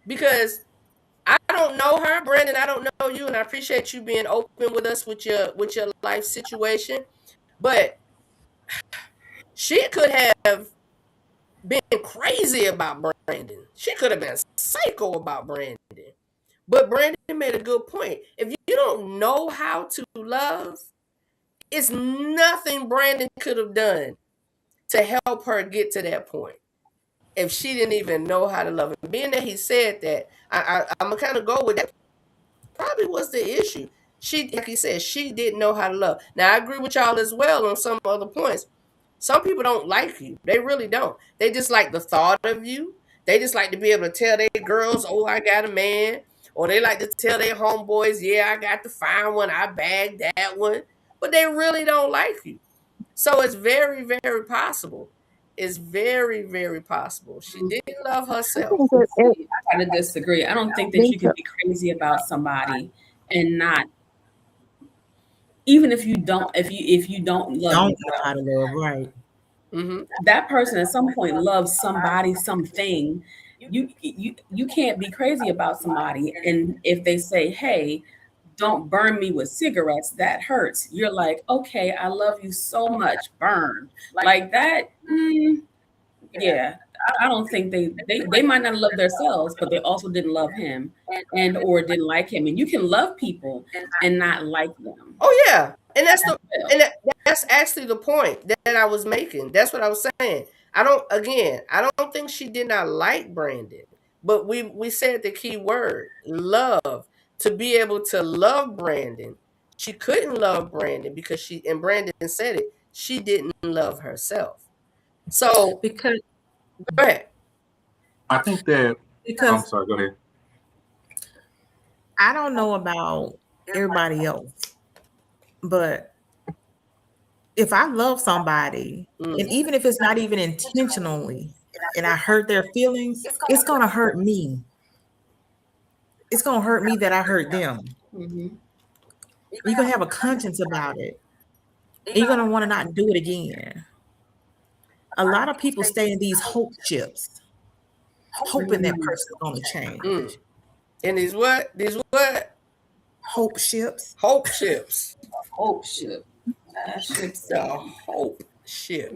because I don't know her, Brandon, I don't know you, and I appreciate you being open with us with your life situation. But she could have been crazy about Brandon. She could have been psycho about Brandon. But Brandon made a good point. If you don't know how to love, it's nothing Brandon could have done to help her get to that point. If she didn't even know how to love him. Being that he said that, I'm gonna kind of go with that. Probably was the issue. She, like he said, she didn't know how to love. Now I agree with y'all as well on some other points. Some people don't like you. They really don't. They just like the thought of you. They just like to be able to tell their girls, oh, I got a man. Or they like to tell their homeboys, yeah, I got the fine one. I bagged that one. But they really don't like you. So it's very, very possible. It's very, very possible. She didn't love herself. I kind of disagree. I don't think that you can be crazy about somebody and not, even if you don't, if you don't love Don't them, know how to love, right? that person at some point loves somebody, something. You can't be crazy about somebody, and if they say, hey, don't burn me with cigarettes, that hurts. You're like, okay, I love you so much, burn. Like that, yeah. I don't think they might not love themselves, but they also didn't love him and or didn't like him. And you can love people and not like them. Oh yeah. And that's actually the point that I was making. That's what I was saying. I don't think she did not like Brandon, but we said the key word, love. To be able to love Brandon, she couldn't love Brandon because and Brandon said it, she didn't love herself. So Because go ahead. I think that. because I'm sorry. Go ahead. I don't know about everybody else, but if I love somebody, and even if it's not even intentionally, and I hurt their feelings, it's gonna hurt me. It's gonna hurt me that I hurt them. You're gonna have a conscience about it. and you're gonna want to not do it again. A lot of people stay in these hope ships, hoping that person's gonna change. And these what? Hope ships. Hope ships. Hope ship. That ship's The hope ship.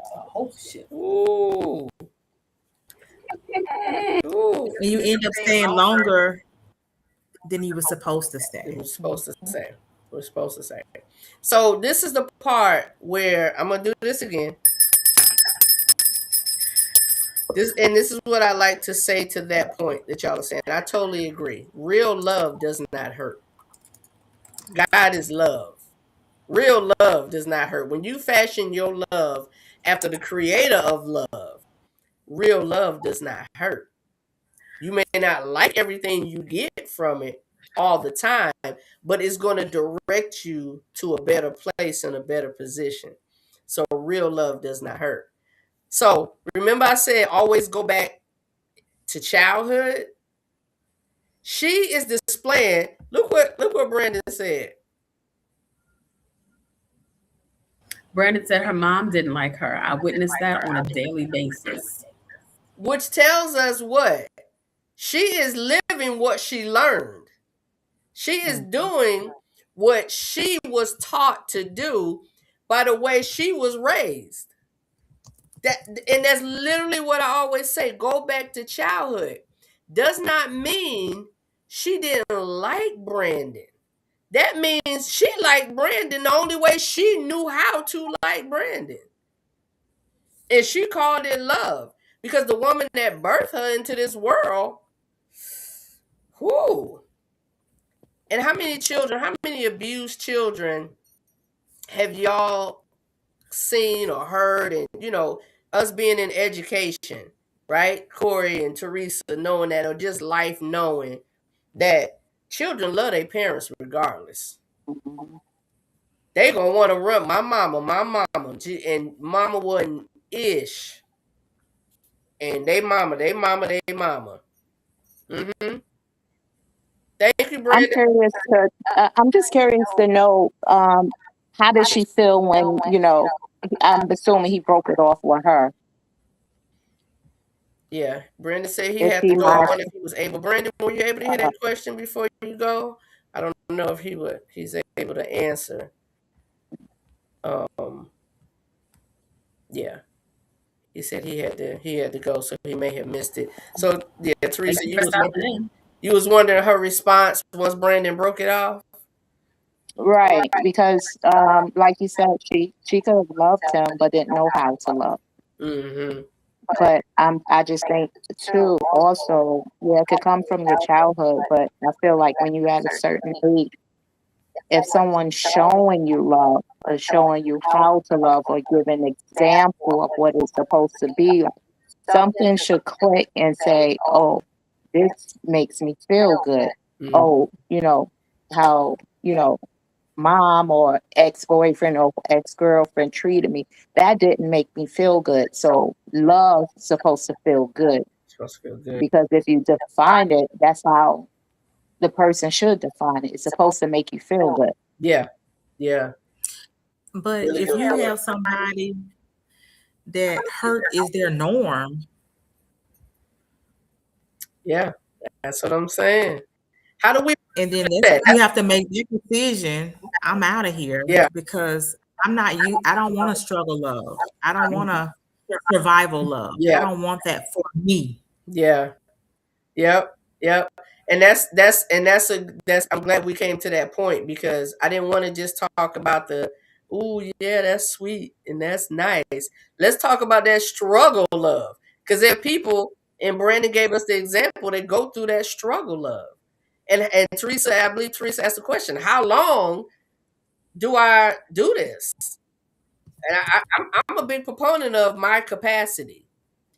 hope ship. Ooh. Ooh. And you end up staying longer than you were supposed to stay. We're supposed to say. So this is the part where I'm gonna do this again. This is what I like to say to that point that y'all are saying. I totally agree. Real love does not hurt. God is love. Real love does not hurt. When you fashion your love after the creator of love, real love does not hurt. You may not like everything you get from it all the time, but it's going to direct you to a better place and a better position. So real love does not hurt. So remember I said always go back to childhood. She is displaying, look what Brandon said. Brandon said her mom didn't like her. I witnessed that on a daily basis. Which tells us what? She is living what she learned. She is doing what she was taught to do by the way she was raised. And that's literally what I always say. Go back to childhood. Does not mean she didn't like Brandon. That means she liked Brandon the only way she knew how to like Brandon. And she called it love. Because the woman that birthed her into this world, whoo. And how many abused children have y'all seen or heard? And, us being in education, right? Corey and Teresa knowing that, or just life knowing that children love their parents regardless. They gonna want to run my mama, and mama wasn't ish. And they mama. Mm-hmm. Thank you, Brandon. I'm just curious to know, how does she feel when, I'm assuming he broke it off with her. Yeah, Brandon said he If had he to go. might- I wonder if he was able. Brandon, were you able to hear that question before you go? I don't know if he's able to answer. Yeah. He said he had to go, so he may have missed it. So yeah, Teresa, you was wondering her response once Brandon broke it off? Right, because like you said, she could have loved him but didn't know how to love. Mm-hmm. But I just think too, also, yeah, it could come from your childhood, but I feel like when you're at a certain age, if someone's showing you love or showing you how to love or give an example of what it's supposed to be, something should click and say, oh, this makes me feel good. Mm-hmm. Oh, how, mom or ex-boyfriend or ex-girlfriend treated me, that didn't make me feel good. So love is supposed to feel good. Because if you define it, that's how the person should define it. It's supposed to make you feel good. Yeah. But if you have somebody that hurt is their norm. Yeah, that's what I'm saying. How do we? And then you have to make that decision. I'm out of here. Yeah. Because I don't want to struggle love. I don't want to survival love. Yeah. I don't want that for me. Yeah. Yep. And that's I'm glad we came to that point, because I didn't want to just talk about ooh, yeah, that's sweet and that's nice. Let's talk about that struggle love. Because there are people, and Brandon gave us the example, that go through that struggle love. And Teresa, I believe Teresa asked the question, how long do I do this? And I'm a big proponent of my capacity.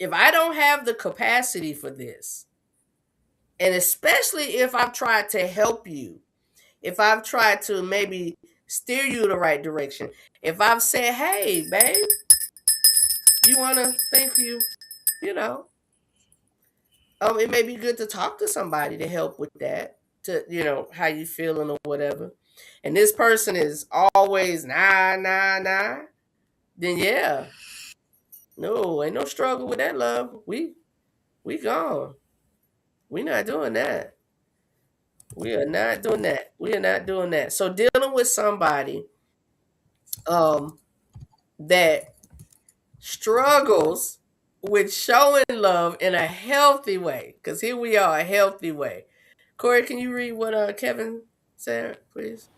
If I don't have the capacity for this, and especially if I've tried to help you, if I've tried to maybe steer you the right direction, if I've said, hey, babe, you want to, thank you, it may be good to talk to somebody to help with that, to, how you feeling or whatever. and this person is always nah, then yeah. No, ain't no struggle with that love. We gone. We not doing that. We are not doing that. We are not doing that. So dealing with somebody that struggles with showing love in a healthy way, because here we are, a healthy way. Corey, can you read what Kevin said, please?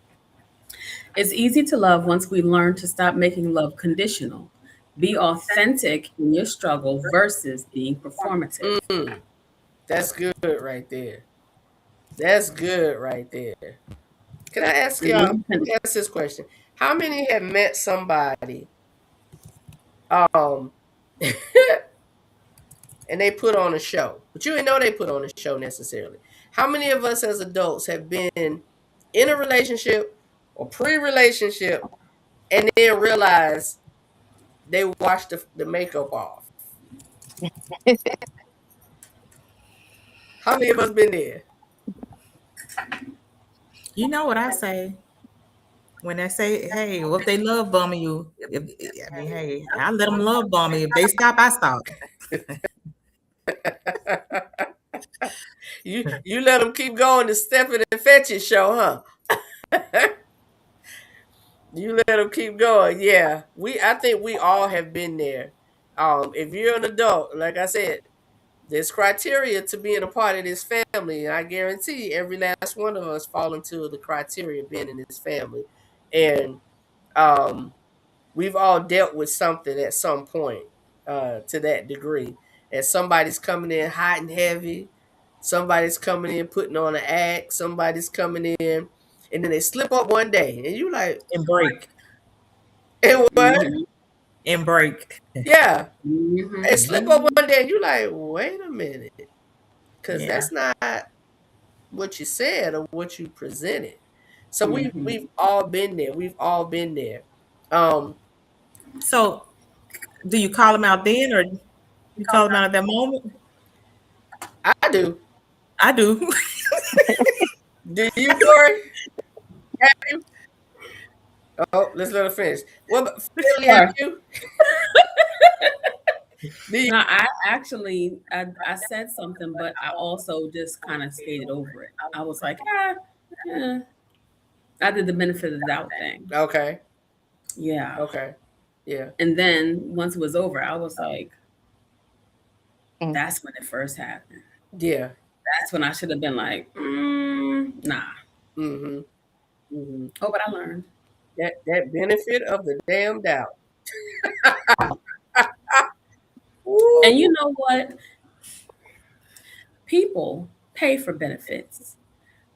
It's easy to love once we learn to stop making love conditional. Be authentic in your struggle versus being performative. That's good right there. That's good right there. Can I ask y'all, let me ask this question. How many have met somebody and they put on a show, but you didn't know they put on a show necessarily? How many of us as adults have been in a relationship or pre-relationship and then realize they washed the makeup off? How many of us been there? You know what I say when they say, "Hey, what if they love bombing you?" Hey, I let them love bomb me. If they stop, I stop. You let them keep going to Stepping and Fetch It show, huh? You let them keep going. Yeah, I think we all have been there. If you're an adult, like I said, there's criteria to being a part of this family, and I guarantee every last one of us fall into the criteria of being in this family. And we've all dealt with something at some point to that degree. And somebody's coming in hot and heavy. Somebody's coming in putting on an act. Somebody's coming in, and then they slip up one day, and you like, and break. And what? Mhm. And break. Yeah. Mhm. They slip up one day, and you like, wait a minute, because Yeah. that's not what you said or what you presented. So Mhm. we've all been there. We've all been there. So, do you call them out then, or you call them out at that moment? I do. I do. Do you, Corey? Have you? Oh, let's let her finish. What about Philly? Have you? Do you? No, I actually I said something, but I also just kind of stated over it. I was like, I did the benefit of the doubt thing. Okay. Yeah. Okay. Yeah. And then once it was over, I was like, Mm. that's when it first happened. Yeah. That's when I should have been like, nah. Mm-hmm. Mm-hmm. Oh, but I learned. That benefit of the damn doubt. And you know what? People pay for benefits.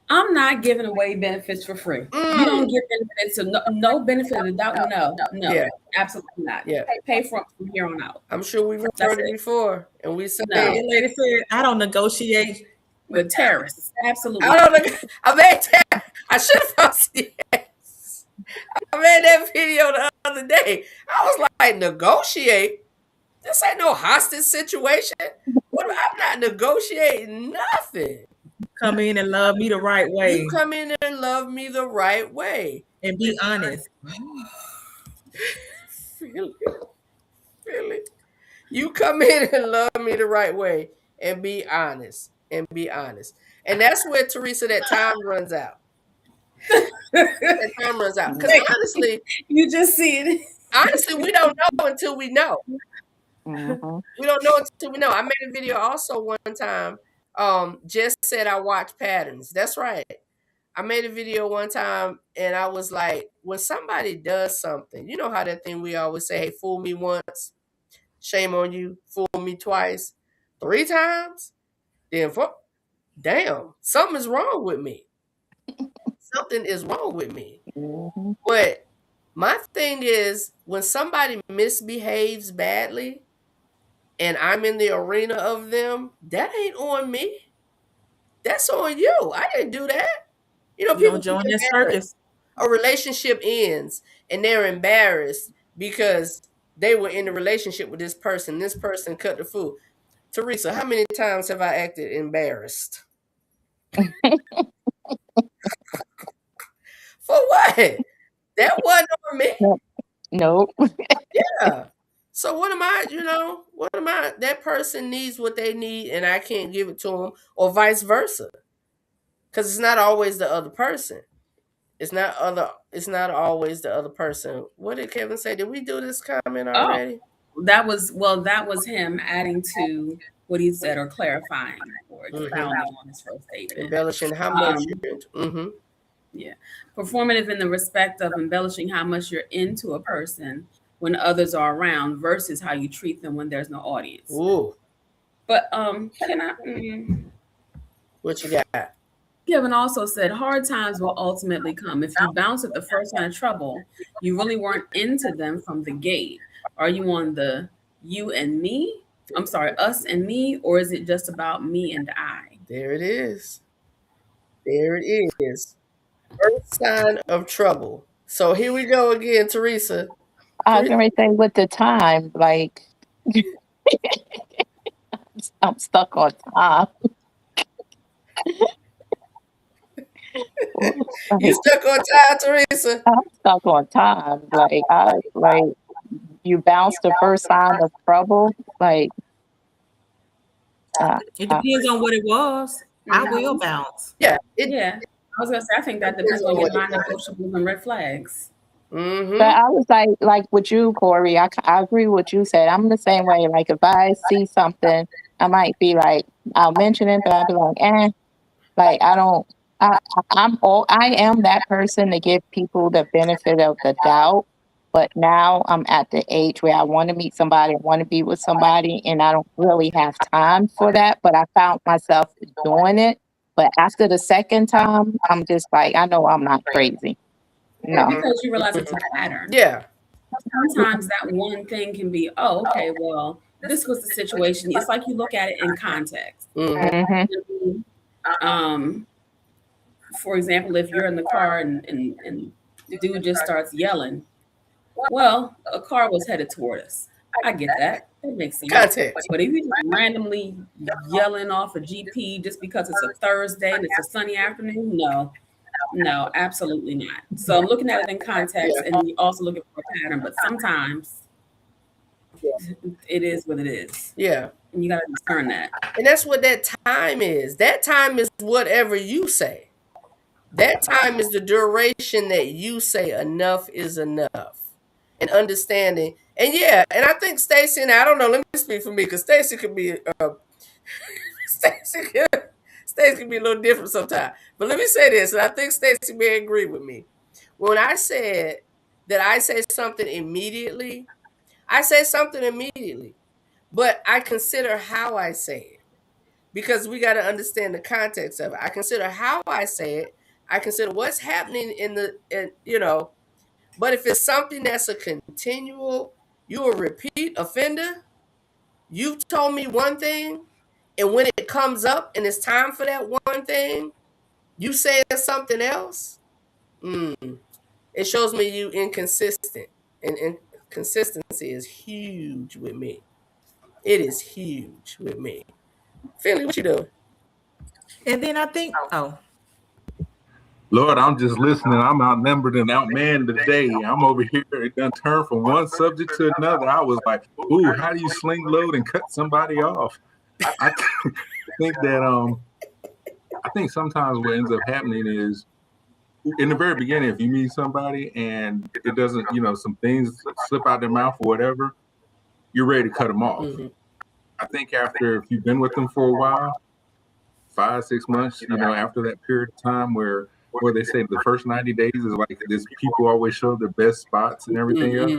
I'm not giving away benefits for free. You don't get benefits, so no benefit of the doubt. No, Yeah. absolutely not. Yeah. Pay for it from here on out. I'm sure we've That's heard it it. before, and we say, No. The lady said, "I don't negotiate." With terrorists, absolutely. I don't know. I made that. I should have found yes. I made that video the other day. I was like, negotiate? This ain't no hostage situation. I'm not negotiating nothing. Come in and love me the right way. You come in and love me the right way. And be honest. Feel it. You come in and love me the right way and be honest. And that's where, Teresa, that time runs out. That time runs out. Because honestly, you just see it. Honestly, we don't know until we know. Mhm. We don't know until we know. I made a video also one time. Just said I watch patterns. That's right. I made a video one time and I was like, when somebody does something, you know how that thing we always say, hey, fool me once, shame on you, fool me twice, 3 times, then damn, something is wrong with me. Something is wrong with me. Mhm. But my thing is, when somebody misbehaves badly and I'm in the arena of them, that ain't on me. That's on you. I didn't do that. You know, You people don't join get this embarrassed. circus. A relationship ends and they're embarrassed because they were in a relationship with this person. This person cut the food. Teresa, how many times have I acted embarrassed? For like, that wasn't on me. Nope. Yeah. So what am I, that person needs what they need and I can't give it to them, or vice versa. Because it's not always the other person. It's not always the other person. What did Kevin say? Did we do this comment already? That was him adding to what he said, or clarifying, or expounding on his first statement. Embellishing how much Yeah. Performative in the respect of embellishing how much you're into a person when others are around versus how you treat them when there's no audience. Ooh. But can I what you got? Kevin also said hard times will ultimately come. If you bounce at the first sign of trouble, you really weren't into them from the gate. Are you on the you and me? I'm sorry, us and me, or is it just about me and I? There it is. There it is. First sign of trouble. So here we go again, Teresa. I was going to say with the time, like, I'm stuck on time. You stuck on time, Teresa? I'm stuck on time. Like, you bounce the first sign of trouble. Like, it depends on what it was. I will bounce. Yeah. I was gonna say, I think that depends on your non-negotiables and red flags. But I was like with you, Corey, I agree with what you said. I'm the same way. Like if I see something, I might be like, I'll mention it, but I'll be like, like I am that person to give people the benefit of the doubt. But now I'm at the age where I want to meet somebody, I want to be with somebody, and I don't really have time for that. But I found myself doing it. But after the second time, I'm just like, I know I'm not crazy. No. Because you realize it's a pattern. Yeah. Sometimes that one thing can be, oh, okay, well, this was the situation. It's like you look at it in context. For example, if you're in the car and the dude just starts yelling, well, a car was headed toward us. I get that. That makes sense. Context. But if you just randomly yelling off a GP just because it's a Thursday and it's a sunny afternoon, no, absolutely not. So I'm looking at it in context and we also looking for a pattern, but sometimes it is what it is. Yeah. And you got to discern that. And that's what that time is. That time is whatever you say. That time is the duration that you say enough is enough. And understanding. And I think Stacey, and I don't know, let me speak for me, because Stacey could be Stacey can be a little different sometimes. But let me say this, and I think Stacey may agree with me. When I said that I say something immediately, I say something immediately. But I consider how I say it. Because we got to understand the context of it. I consider how I say it. I consider what's happening but if it's something that's a continual, you're a repeat offender, you've told me one thing, and when it comes up and it's time for that one thing, you saying something else, it shows me you inconsistent. And consistency is huge with me. It is huge with me. Finley, what you doing? And then I think, Lord, I'm just listening. I'm outnumbered and outmanned today. I'm over here. It done turned from one subject to another. I was like, ooh, how do you sling load and cut somebody off? I think that I think sometimes what ends up happening is in the very beginning, if you meet somebody and it doesn't, some things slip out their mouth or whatever, you're ready to cut them off. I think if you've been with them for a while, 5-6 months, after that period of time where they say the first 90 days is like this, people always show their best spots and everything else.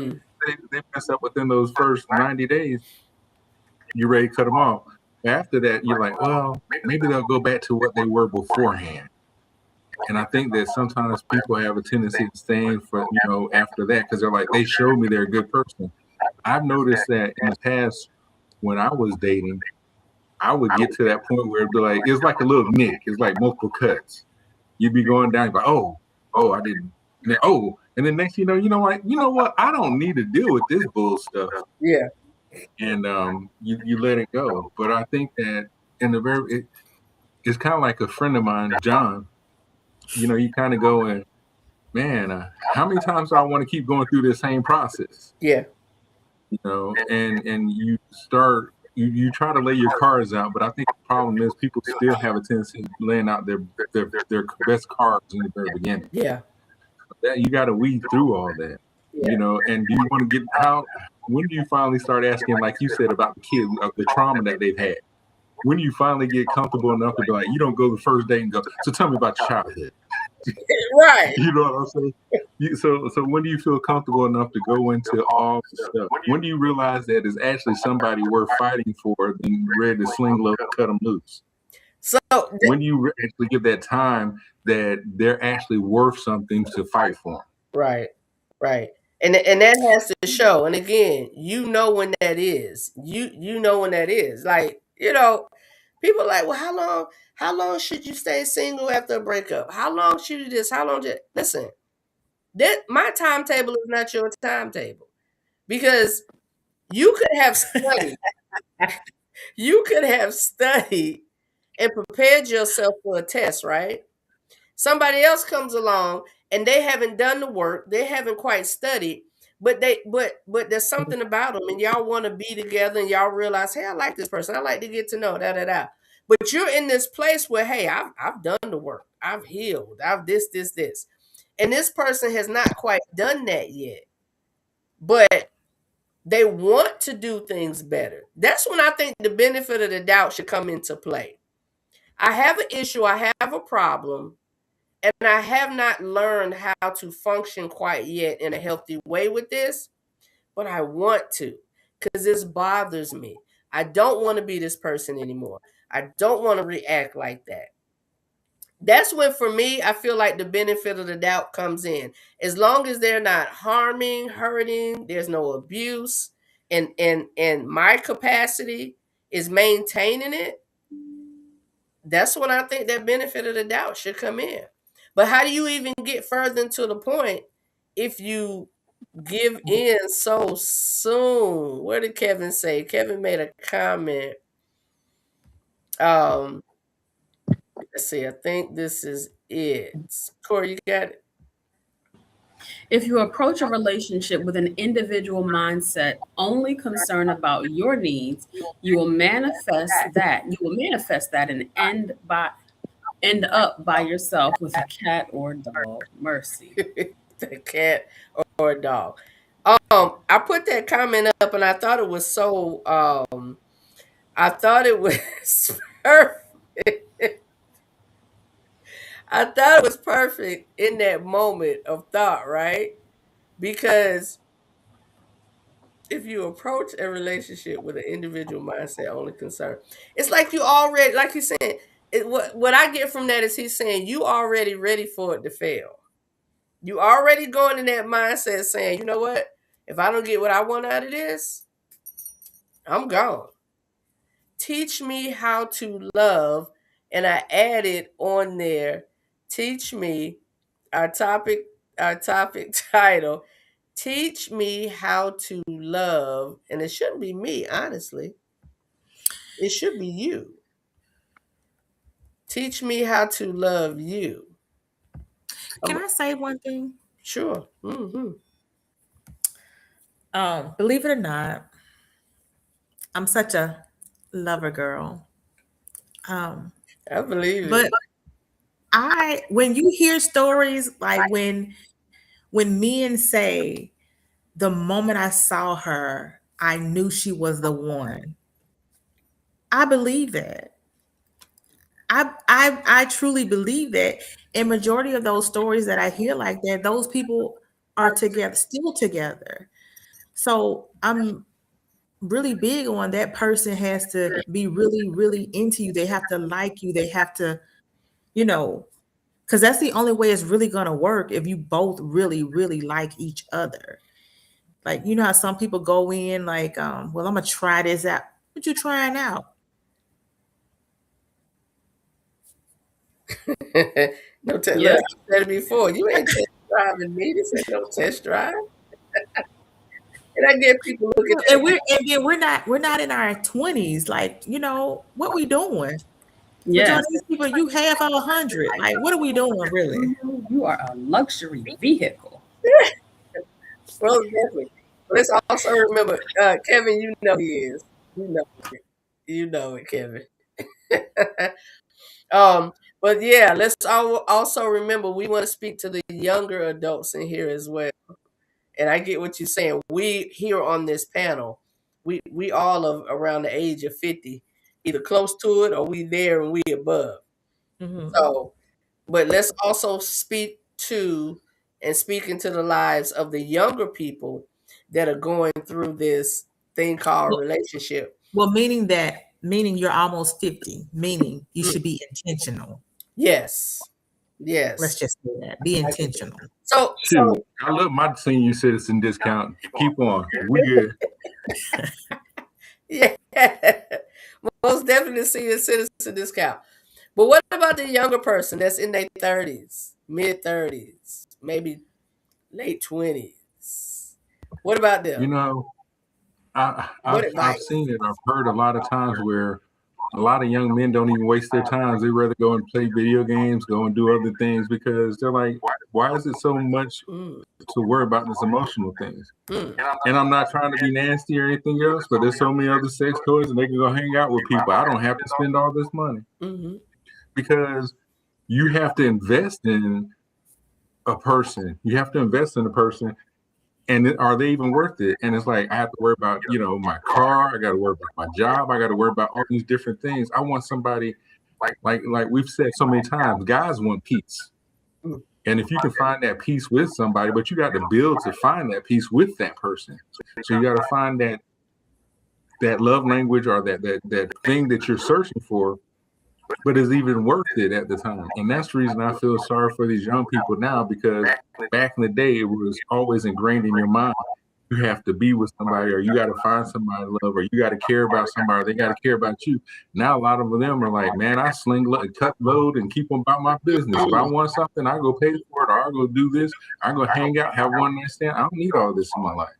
They mess up within those first 90 days, you're ready to cut them off. After that, you're like, well, maybe they'll go back to what they were beforehand. And I think that sometimes people have a tendency to stay for, after that, because they're like, they showed me they're a good person. I've noticed that in the past, when I was dating, I would get to that point where it'd be like, it's like a little nick. It's like multiple cuts. You'd be going down, like, oh, I didn't. And then, and then next, you know what? I don't need to deal with this bull stuff. Yeah. And you let it go. But I think that it's kind of like a friend of mine, John. You kind of go and man, how many times do I want to keep going through this same process? Yeah. You know, and you start, you try to lay your cards out, but I think the problem is people still have a tendency of laying out their best cards in the very beginning. Yeah. That you got to weed through all that, Yeah. you know. And do you want to get when do you finally start asking, like you said about the kid, of the trauma that they've had? When do you finally get comfortable enough to be like, you don't go the first date and go, so tell me about your childhood. Right. You know what I'm saying? So when do you feel comfortable enough to go into all the stuff? When do you realize that it's actually somebody worth fighting for than ready to sling low and cut them loose? So when do you actually give that time that they're actually worth something to fight for? Right. And that has to show. And again, you know when that is. You know when that is. Like, you know, people are like, well, how long should you stay single after a breakup? How long should you this? How long should listen? That my timetable is not your timetable. Because you could have studied. You could have studied and prepared yourself for a test, right? Somebody else comes along and they haven't done the work, they haven't quite studied, but there's something about them, and y'all want to be together, and y'all realize, hey, I like this person, I like to get to know, But you're in this place where, hey, I've done the work, I've healed, I've this, and this person has not quite done that yet, but they want to do things better. That's when I think the benefit of the doubt should come into play. I have an issue, I have a problem, and I have not learned how to function quite yet in a healthy way with this, but I want to, because this bothers me. I don't want to be this person anymore. I don't want to react like that. That's when, for me, I feel like the benefit of the doubt comes in. As long as they're not harming, hurting, there's no abuse, and my capacity is maintaining it, that's when I think that benefit of the doubt should come in. But how do you even get further to the point if you give in so soon? What did Kevin say? Kevin made a comment. Let's see. I think this is it. Corey, you got it? If you approach a relationship with an individual mindset, only concerned about your needs, you will manifest that. You will manifest that and end up by yourself with a cat or dog. Mercy. The cat or a dog. I put that comment up, and I thought it was so. I thought it was perfect. I thought it was perfect in that moment of thought, right? Because if you approach a relationship with an individual mindset only concern, it's like you already, like he's saying, what I get from that is he's saying you already ready for it to fail. You already going in that mindset saying, you know what? If I don't get what I want out of this, I'm gone. Teach me how to love. And I added on there, teach me, our topic title, teach me how to love. And it shouldn't be me, honestly. It should be you. Teach me how to love you. Can I say one thing? Sure. Mm-hmm. Believe it or not, I'm such a lover girl. I believe it. But when you hear stories like when men say, the moment I saw her, I knew she was the one. I believe that. I truly believe that. And majority of those stories that I hear like that, those people are together, still together. So I'm really big on that person has to be really, really into you. They have to like you. They have to, because that's the only way it's really going to work, if you both really, really like each other. Like, you know how some people go in like, well, I'm going to try this out. What you trying out? No test. Yeah. I've said it before. You ain't test driving me. This ain't no test drive. And I get people looking at we're not in our 20s. Like, what we doing? Yes. These people, you have 100. Like, what are we doing, really? You are a luxury vehicle. Well, definitely. Let's also remember, Kevin. You know he is. You know it. You know it, Kevin. But yeah, let's also remember we want to speak to the younger adults in here as well. And I get what you're saying. We here on this panel, we all are around the age of 50, either close to it or we there and we above. Mhm. So, but let's also speak to and speak into the lives of the younger people that are going through this thing called relationship. Well, meaning you're almost 50, meaning you should be intentional. Yes. Yes. Let's just say that. Be intentional. So Shoot, I love my senior citizen discount. Keep on. We good. yeah. Most definitely senior citizen discount. But what about the younger person that's in their 30s, mid 30s, maybe late 20s? What about them? You know, What I've advice? seen it. I've heard a lot of times where a lot of young men don't even waste their time. They rather go and play video games, go and do other things because they're like, why is it so much to worry about this emotional things? And I'm not trying to be nasty or anything else, but there's so many other sex toys and they can go hang out with people. I don't have to spend all this money because you have to invest in a person. You have to invest in a person. And are they even worth it? And it's like I have to worry about, my car. I got to worry about my job. I got to worry about all these different things. I want somebody like we've said so many times. Guys want peace, and if you can find that peace with somebody, but you got to build to find that peace with that person. So you got to find that love language or that thing that you're searching for, but is even worth it at the time. And that's the reason I feel sorry for these young people now, because back in the day, it was always ingrained in your mind. You have to be with somebody, or you got to find somebody to love, or you got to care about somebody, or they got to care about you. Now, a lot of them are like, man, I cut load and keep them about my business. If I want something, I go pay for it, or I go do this, I go hang out, have one night stand. I don't need all this in my life.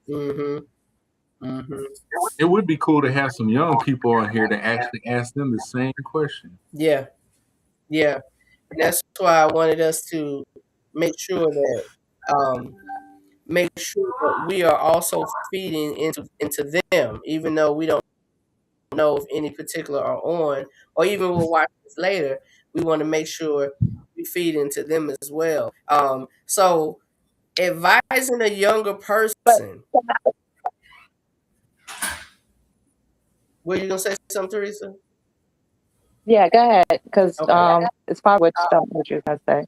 It would be cool to have some young people on here to actually ask them the same question. Yeah. And that's why I wanted us to make sure that we are also feeding into them, even though we don't know if any particular are on, or even we'll watch this later. We want to make sure we feed into them as well. So advising a younger person. Were you gonna say something, Teresa? Yeah, go ahead, because Okay. it's probably what you're gonna say.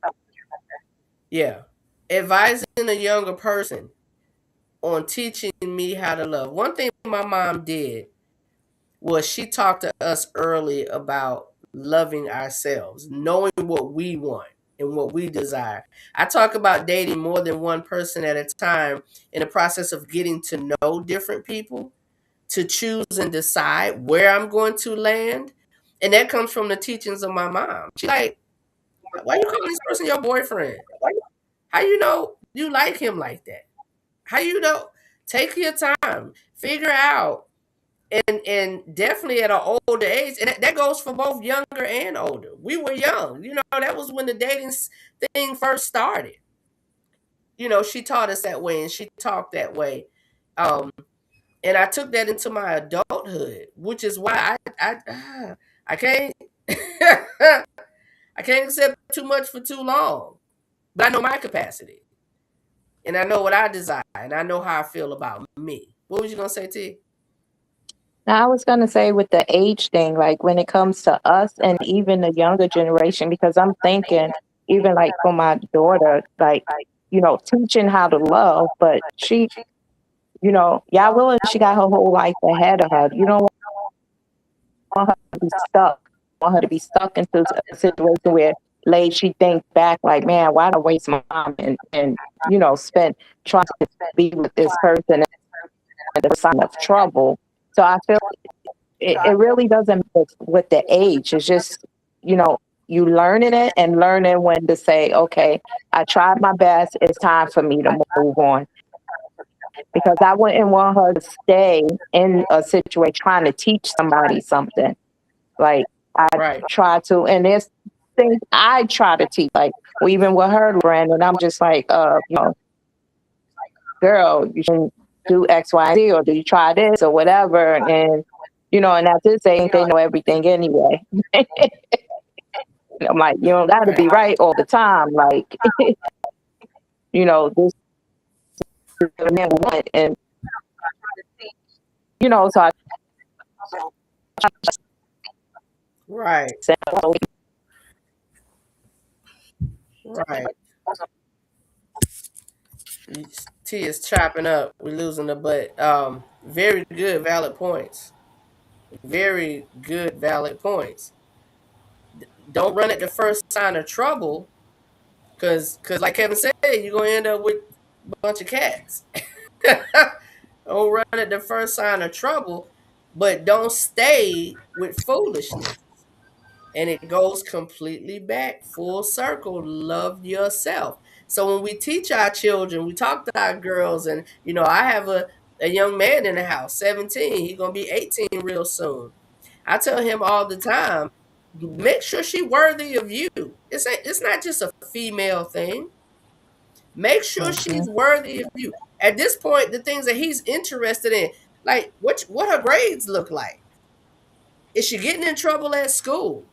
Yeah. Advising a younger person on teaching me how to love. One thing my mom did was she talked to us early about loving ourselves, knowing what we want and what we desire. I talk about dating more than one person at a time in the process of getting to know different people, to choose and decide where I'm going to land. And that comes from the teachings of my mom. She's like, why you call this person your boyfriend? How you know you like him like that? How you know? Take your time, figure out, and definitely at an older age, and that goes for both younger and older. We were young, that was when the dating thing first started. She taught us that way, and she talked that way, and I took that into my adulthood, which is why I can't I can't accept too much for too long, but I know my capacity. And I know what I desire, and I know how I feel about me. What was you gonna say, T? Now, I was going to say with the age thing, like when it comes to us and even the younger generation, because I'm thinking, even like for my daughter, like, teaching how to love, but she, y'all willing, she got her whole life ahead of her. You don't want her to be stuck. You want her to be stuck into a situation where late she thinks back like, man, why did I waste my time and spend trying to be with this person and the sign of trouble. So I feel it really doesn't with the age. It's just, you learning it and learning when to say, okay, I tried my best. It's time for me to move on. Because I wouldn't want her to stay in a situation trying to teach somebody something. Like, Right. try to, and there's things I try to teach, like even with her, Brandon, I'm just like, girl, you shouldn't do X, Y, and Z, or do you try this or whatever? And, and at this age, they know everything anyway. I'm like, you don't got to be right all the time. Like, this is what men want. And, so I Right. Right. T is chopping up. We're losing the butt. Very good, valid points. Very good, valid points. Don't run at the first sign of trouble, because like Kevin said, you're gonna end up with a bunch of cats. Don't run at the first sign of trouble, but don't stay with foolishness. And it goes completely back full circle. Love yourself. So when we teach our children, we talk to our girls, and I have a young man in the house, 17. He's gonna be 18 real soon. I tell him all the time, make sure she's worthy of you. It's not just a female thing. Make sure she's worthy of you. At this point, the things that he's interested in, like what her grades look like. Is she getting in trouble at school?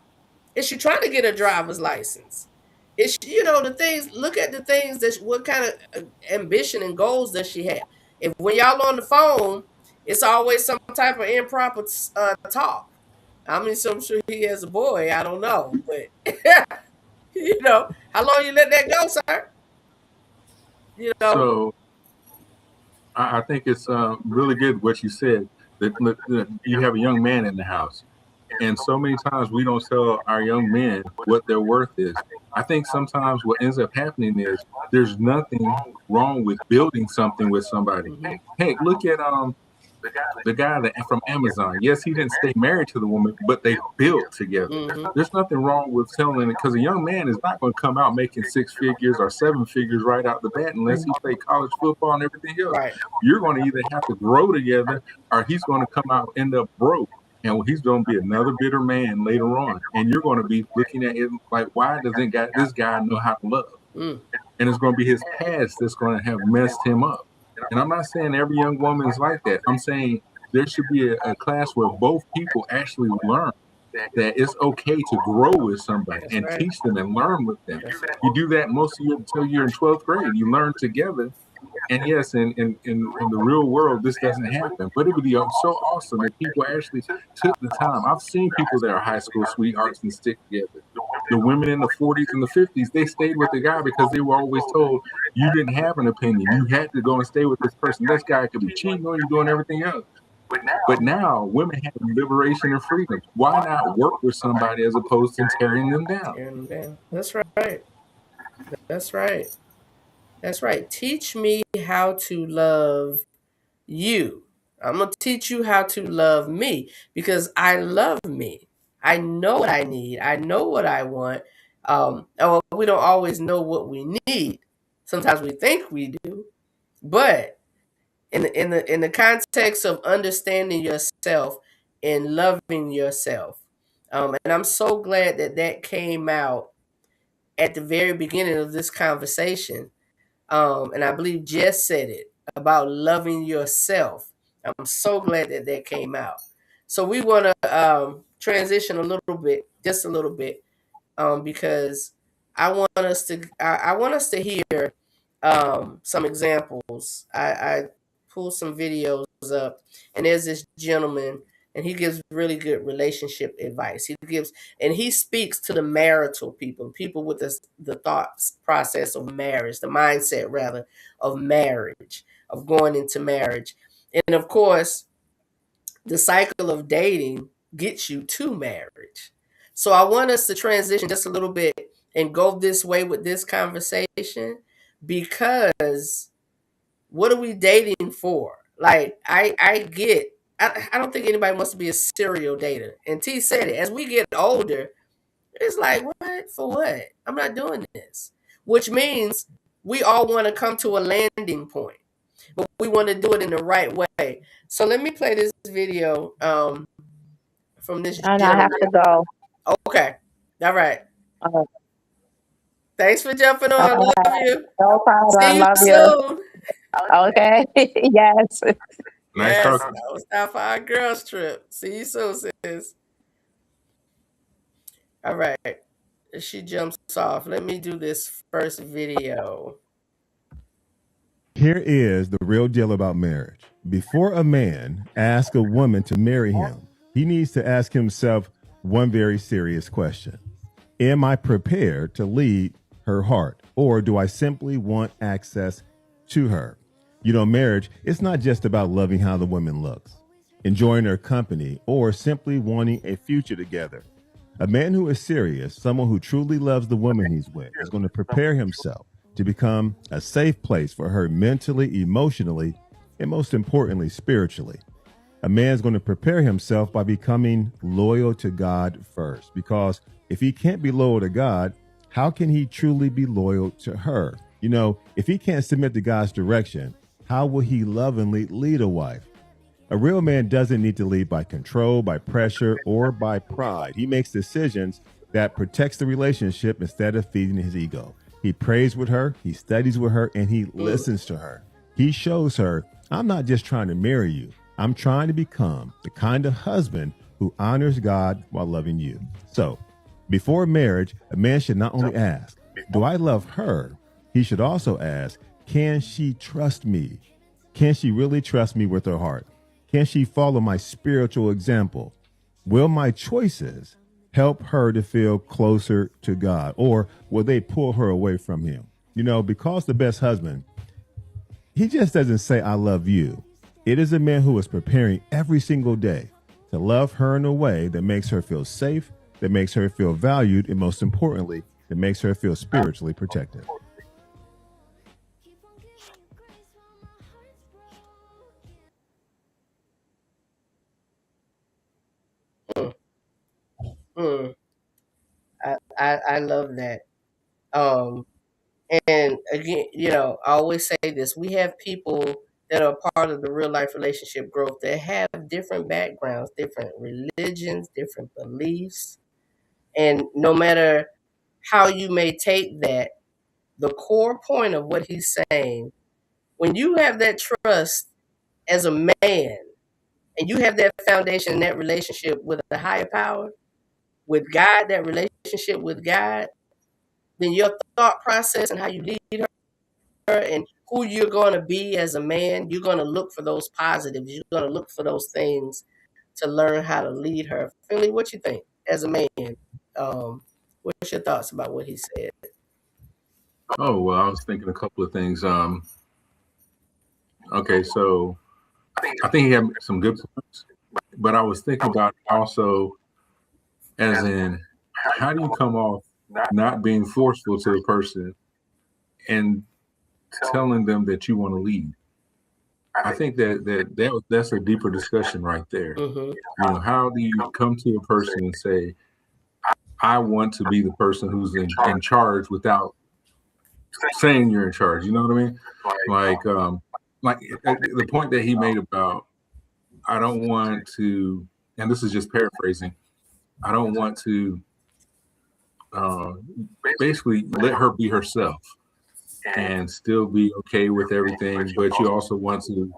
Is she trying to get a driver's license? Is she, the things, look at the things what kind of ambition and goals does she have? If when y'all on the phone, it's always some type of improper talk. I mean, so I'm sure he has a boy. I don't know, but how long you let that go, sir? So I think it's really good what you said, that you have a young man in the house. And so many times we don't tell our young men what their worth is. I think sometimes what ends up happening is there's nothing wrong with building something with somebody. Mm-hmm. Hey, look at the guy from Amazon. Yes, he didn't stay married to the woman, but they built together. Mm-hmm. There's nothing wrong with telling it, because a young man is not going to come out making 6 figures or 7 figures right out the bat unless he played college football and everything else. Right. You're going to either have to grow together, or he's going to come out and end up broke. And he's going to be another bitter man later on. And you're going to be looking at it like, why doesn't this guy know how to love? Mm. And it's going to be his past that's going to have messed him up. And I'm not saying every young woman is like that. I'm saying there should be a class where both people actually learn that it's okay to grow with somebody and teach them and learn with them. You do that most of you until you're in 12th grade. You learn together. And yes, in the real world, this doesn't happen. But it would be so awesome if people actually took the time. I've seen people that are high school sweethearts and stick together. The women in the 40s and the 50s, they stayed with the guy because they were always told you didn't have an opinion. You had to go and stay with this person. This guy could be cheating on you, doing everything else. But now women have liberation and freedom. Why not work with somebody as opposed to tearing them down? That's right. That's right. That's right. Teach me how to love you. I'm going to teach you how to love me, because I love me. I know what I need. I know what I want. We don't always know what we need. Sometimes we think we do. But in the context of understanding yourself and loving yourself, and I'm so glad that came out at the very beginning of this conversation. And I believe Jess said it about loving yourself. I'm so glad that came out. So we want to transition a little bit, just a little bit, because I want us to hear some examples. I pulled some videos up, and there's this gentleman, and he gives really good relationship advice. He speaks to the marital people with the thoughts process of marriage, the mindset rather of marriage, of going into marriage. And of course, the cycle of dating gets you to marriage. So I want us to transition just a little bit and go this way with this conversation, because what are we dating for? Like, I don't think anybody wants to be a serial dater. And T said it. As we get older, it's like, what? For what? I'm not doing this. Which means we all want to come to a landing point, but we want to do it in the right way. So let me play this video from this And gentleman. I have to go. Okay. All right. Uh, Thanks for jumping all on. Love right. you. No See problem. you Love you. soon. Okay. Yes. Nice Yes, talking. that was time for our girls trip. See you soon, sis. All right. She jumps off. Let me do this first video. Here is the real deal about marriage. Before a man asks a woman to marry him, he needs to ask himself one very serious question. Am I prepared to lead her heart, or do I simply want access to her? You know, marriage, it's not just about loving how the woman looks, enjoying her company, or simply wanting a future together. A man who is serious, someone who truly loves the woman he's with, is going to prepare himself to become a safe place for her mentally, emotionally, and most importantly, spiritually. A man's going to prepare himself by becoming loyal to God first, because if he can't be loyal to God, how can he truly be loyal to her? You know, if he can't submit to God's direction, how will he lovingly lead a wife? A real man doesn't need to lead by control, by pressure, or by pride. He makes decisions that protects the relationship instead of feeding his ego. He prays with her, he studies with her, and he listens to her. He shows her, I'm not just trying to marry you. I'm trying to become the kind of husband who honors God while loving you. So, before marriage, a man should not only ask, do I love her? He should also ask, can she trust me? Can she really trust me with her heart? Can she follow my spiritual example? Will my choices help her to feel closer to God, or will they pull her away from him? You know, because the best husband, he just doesn't say, I love you. It is a man who is preparing every single day to love her in a way that makes her feel safe, that makes her feel valued, and most importantly, that makes her feel spiritually protected. Mm, I love that. Um, and again, you know, I always say this: we have people that are part of the real life relationship growth that have different backgrounds, different religions, different beliefs, and no matter how you may take that, the core point of what he's saying, when you have that trust as a man, and you have that foundation, that relationship with a higher power, with God, that relationship with God, then your thought process and how you lead her and who you're going to be as a man, you're going to look for those positives. You're going to look for those things to learn how to lead her. Finley, what you think as a man? What's your thoughts about what he said? Oh, well, I was thinking a couple of things. Okay, so I think he had some good points, but I was thinking about also as in how do you come off not being forceful to the person and telling them that you want to lead? I think that's a deeper discussion right there. Mm-hmm. You know, how do you come to a person and say, I want to be the person who's in charge without saying you're in charge? You know what I mean? Like the point that he made about, I don't want to, and this is just paraphrasing, I don't want to basically let her be herself and still be okay with everything, but you also want to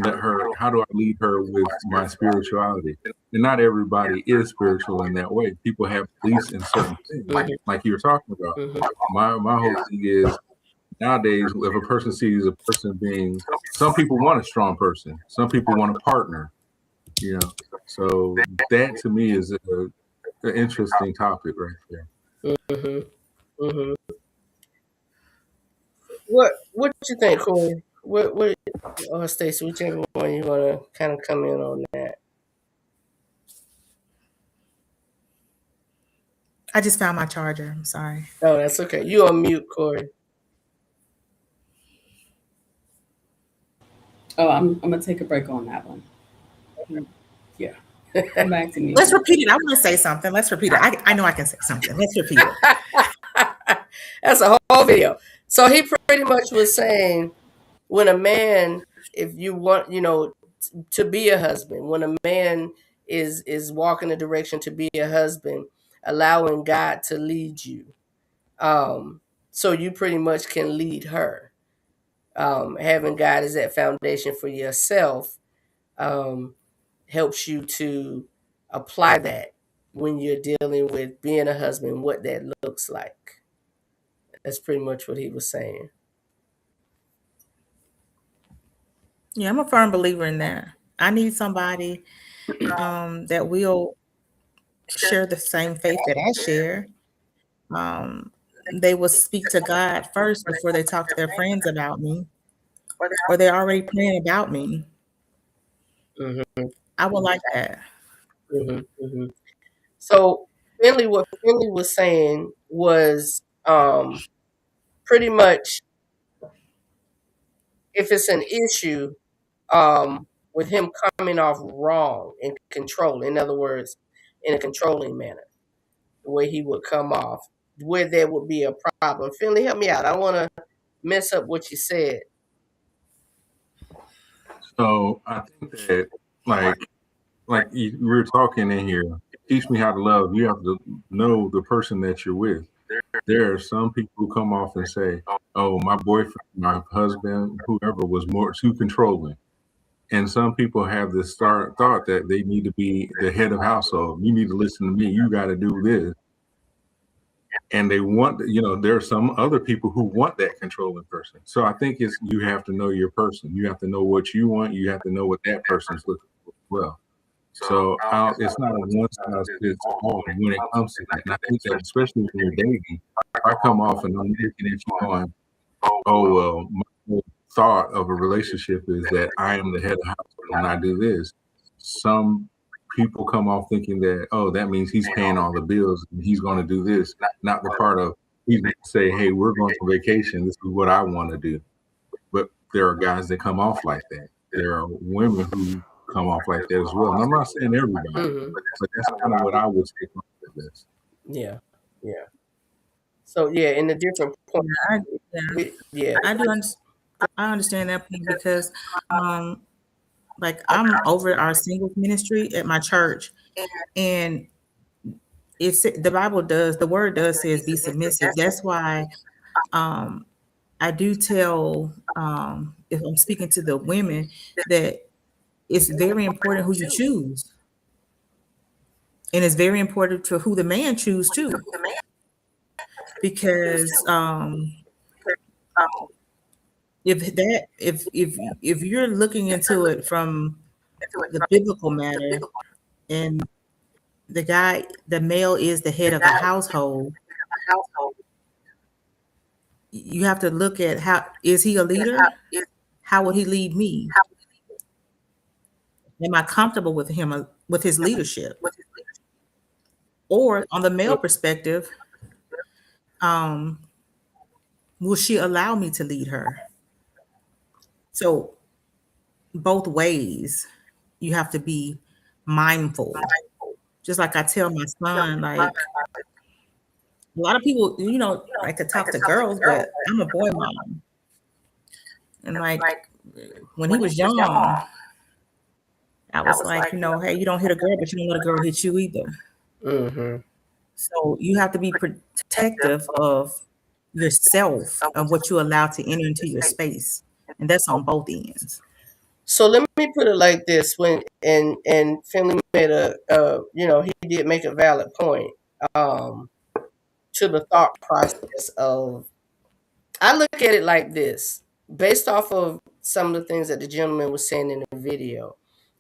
let her, how do I lead her with my spirituality? And not everybody is spiritual in that way. People have beliefs in certain things, like you were talking about. My whole thing is, nowadays, if a person sees a person being, some people want a strong person, some people want a partner, you know. So that to me is an interesting topic right there. Mm-hmm. Mm-hmm. What you think, Corey? What or Stacey, whichever one you want to kind of come in on that. I just found my charger. I'm sorry. Oh, that's okay. You on mute, Corey. Oh, I'm gonna take a break on that one. Yeah. Come back to me. Let's repeat it. I want to say something. Let's repeat it. I know I can say something. Let's repeat it. That's a whole video. So he pretty much was saying, when a man, if you want, you know, to be a husband, when a man is walking the direction to be a husband, allowing God to lead you. So you pretty much can lead her. Having God as that foundation for yourself helps you to apply that when you're dealing with being a husband, what that looks like. That's pretty much what he was saying. Yeah, I'm a firm believer in that. I need somebody that will share the same faith that I share. They will speak to God first before they talk to their friends about me, or they're already praying about me. Mm-hmm. I would like that. Mm-hmm. Mm-hmm. So what Finley was saying was pretty much if it's an issue with him coming off wrong and control, in other words, in a controlling manner, the way he would come off, where there would be a problem. Finley, help me out. I don't want to mess up what you said. So I think that like we were talking in here, teach me how to love. You have to know the person that you're with. There are some people who come off and say, "Oh, my boyfriend, my husband, whoever was more too controlling." And some people have this thought that they need to be the head of household. You need to listen to me. You got to do this. And they want, there are some other people who want that controlling person. So I think you have to know your person. You have to know what you want. You have to know what that person's looking for as well. So it's not a one size fits all when it comes to that. And I think that especially when you're dating, I come off and I'm looking at you going, "Oh, well, my whole thought of a relationship is that I am the head of the household and I do this." Some people come off thinking that, "Oh, that means he's paying all the bills and he's going to do this." Not the part of he's going to say, "Hey, we're going on vacation. This is what I want to do." But there are guys that come off like that. There are women who come off like that as well. And I'm not saying everybody, but that's kind of what I would say from this. Yeah, yeah. So yeah, in the different points. I understand that point because, like, I'm over our singles ministry at my church, and the Bible does, the word does says be submissive. That's why I do tell, if I'm speaking to the women, that it's very important who you choose. And it's very important to who the man chooses too. Because if you're looking into it from the biblical matter, and the male is the head of the household, you have to look at how is he a leader? How would he lead me? Am I comfortable with him, with his leadership? Or on the male perspective, will she allow me to lead her? So both ways, you have to be mindful. Just like I tell my son, like, a lot of people, like to talk to girls, but I'm a boy mom. And like when he was young, I was like, hey, you don't hit a girl, but you don't let a girl hit you either. Mm-hmm. So you have to be protective of yourself, of what you allow to enter into your space. And that's on both ends. So let me put it like this: and Finley made he did make a valid point to the thought process of. I look at it like this, based off of some of the things that the gentleman was saying in the video,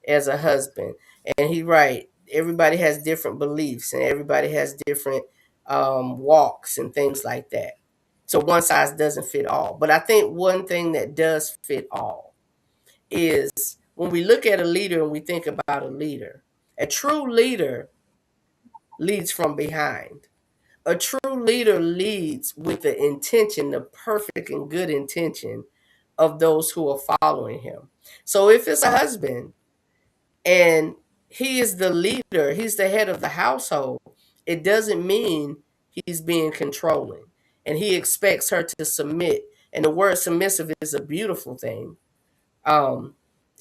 as a husband, and he's right. Everybody has different beliefs, and everybody has different walks and things like that. So one size doesn't fit all. But I think one thing that does fit all is when we look at a leader and we think about a leader. A true leader leads from behind. A true leader leads with the intention, the perfect and good intention of those who are following him. So if it's a husband and he is the leader, he's the head of the household, it doesn't mean he's being controlling. And he expects her to submit. And the word submissive is a beautiful thing.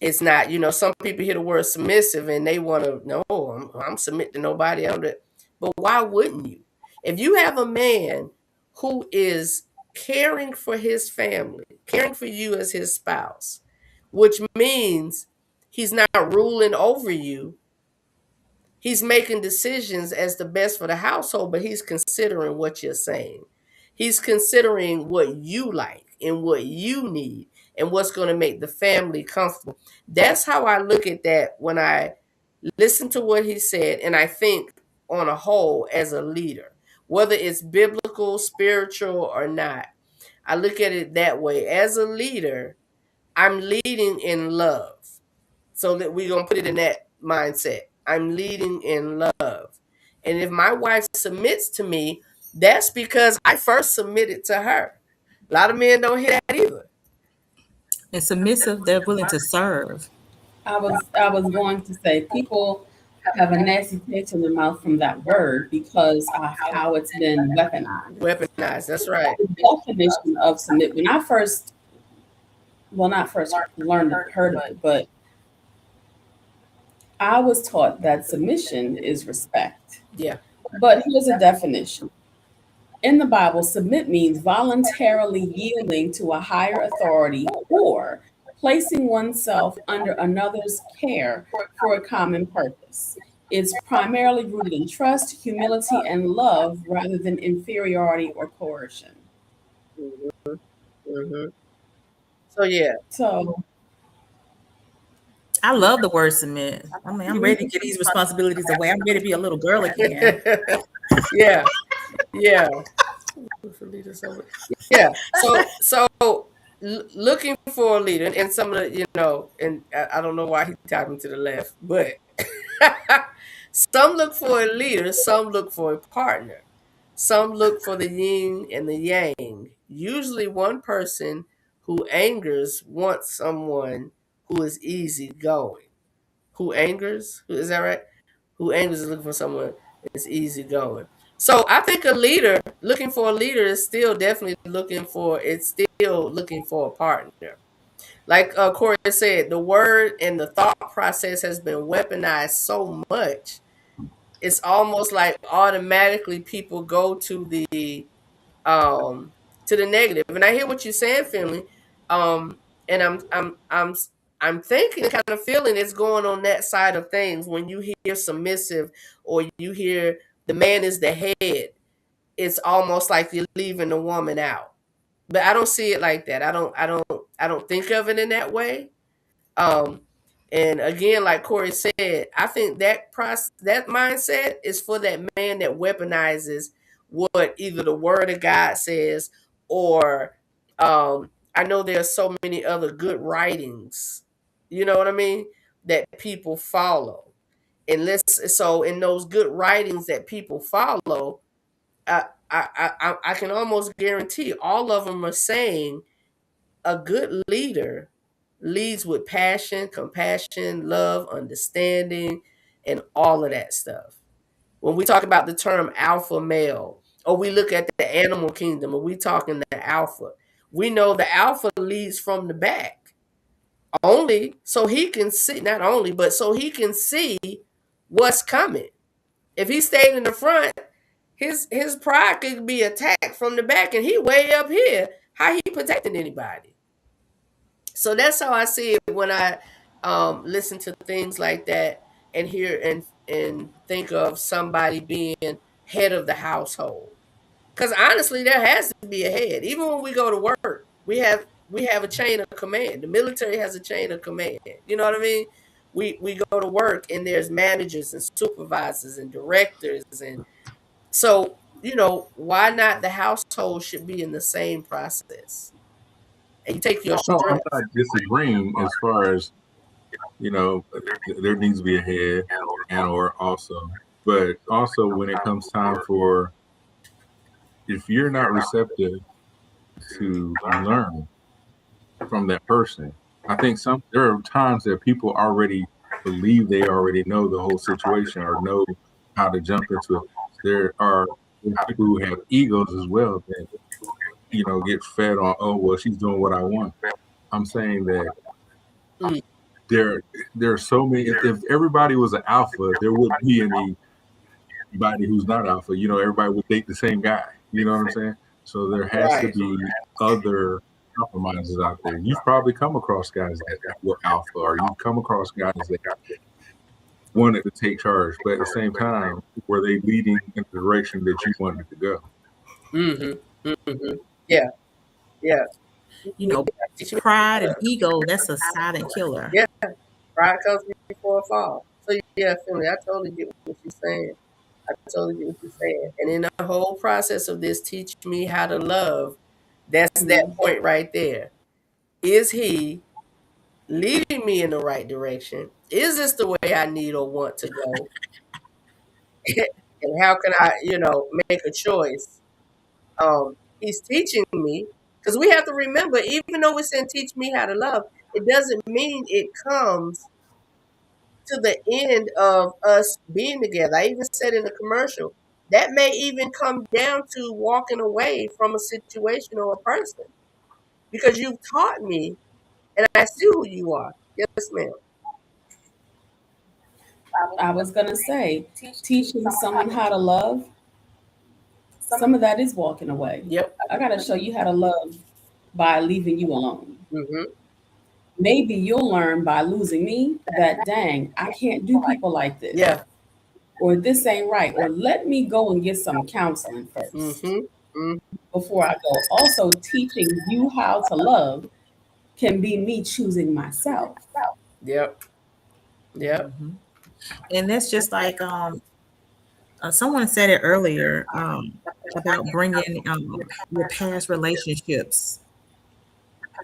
It's not, some people hear the word submissive and they want to, no, I'm submit to nobody. But why wouldn't you? If you have a man who is caring for his family, caring for you as his spouse, which means he's not ruling over you. He's making decisions as the best for the household, but he's considering what you're saying. He's considering what you like and what you need and what's going to make the family comfortable. That's how I look at that when I listen to what he said, and I think on a whole as a leader, whether it's biblical, spiritual, or not. I look at it that way. As a leader, I'm leading in love. So that we're going to put it in that mindset. I'm leading in love. And if my wife submits to me, that's because I first submitted to her. A lot of men don't hear that either. And submissive, they're willing to serve. I was going to say people have a nasty taste in their mouth from that word because of how it's been weaponized. Weaponized, that's right. The definition of submit, when I first, well, not first learned or heard of it, but I was taught that submission is respect. Yeah. But here's a definition. In the Bible, submit means voluntarily yielding to a higher authority or placing oneself under another's care for a common purpose. It's primarily rooted in trust, humility, and love rather than inferiority or coercion. Mm-hmm. Mm-hmm. So, yeah. So, I love the word submit. I mean, I'm ready to get these responsibilities away. I'm ready to be a little girl again. Yeah. Yeah. Yeah. So looking for a leader, and some of the, and I don't know why he tied me to the left, but some look for a leader, some look for a partner, some look for the yin and the yang. Usually one person who angers wants someone who is easygoing. Who angers? Is that right? Who angers is looking for someone that's easygoing. So I think looking for a leader is still definitely looking for a partner. Like Corey said, the word and the thought process has been weaponized so much. It's almost like automatically people go to the negative. And I hear what you're saying, Finley. And I'm thinking, kind of feeling it's going on that side of things. When you hear submissive or you hear the man is the head, it's almost like you're leaving the woman out. But I don't see it like that. I don't think of it in that way. And again, like Corey said, I think that mindset is for that man that weaponizes what either the word of God says, or I know there's so many other good writings, you know what I mean, that people follow. So in those good writings that people follow, I can almost guarantee all of them are saying a good leader leads with passion, compassion, love, understanding, and all of that stuff. When we talk about the term alpha male, or we look at the animal kingdom, and we talking the alpha, we know the alpha leads from the back. Only so he can see, not only, but so he can see what's coming. If he stayed in the front, his pride could be attacked from the back, and he way up here. How he protecting anybody? So that's how I see it when I listen to things like that and hear and think of somebody being head of the household. Because honestly, there has to be a head. Even when we go to work, we have a chain of command. The military has a chain of command. You know what I mean? We go to work and there's managers and supervisors and directors, and so why not the household should be in the same process? And you take your I'm not disagreeing as far as there needs to be a head and or also, but also when it comes time for, if you're not receptive to learn from that person, I think there are times that people already believe they already know the whole situation or know how to jump into it. There are people who have egos as well that get fed on, oh well, she's doing what I want. I'm saying that there are so many. If everybody was an alpha, there wouldn't be any anybody who's not alpha. Everybody would date the same guy. You know what I'm saying? So there has to be other compromises out there. You've probably come across guys that were alpha, or you've come across guys that wanted to take charge, but at the same time, were they leading in the direction that you wanted to go? Yeah. Pride and ego, that's a silent killer. Yeah. Pride comes before a fall. So yeah, Finley, I totally get what you're saying. And in the whole process of this, teach me how to love, that's that point right there. Is he leading me in the right direction? Is this the way I need or want to go? And how can I, make a choice? He's teaching me, because we have to remember, even though we're saying teach me how to love, it doesn't mean it comes to the end of us being together. I even said in the commercial, that may even come down to walking away from a situation or a person, because you've taught me and I see who you are. Yes, ma'am. I was going to say, teaching someone how to love, some of that is walking away. Yep. I got to show you how to love by leaving you alone. Mm-hmm. Maybe you'll learn by losing me that, dang, I can't do people like this. Yeah. Or this ain't right. Or let me go and get some counseling first before I go. Also, teaching you how to love can be me choosing myself. Yep. And that's just like someone said it earlier about bringing your past relationships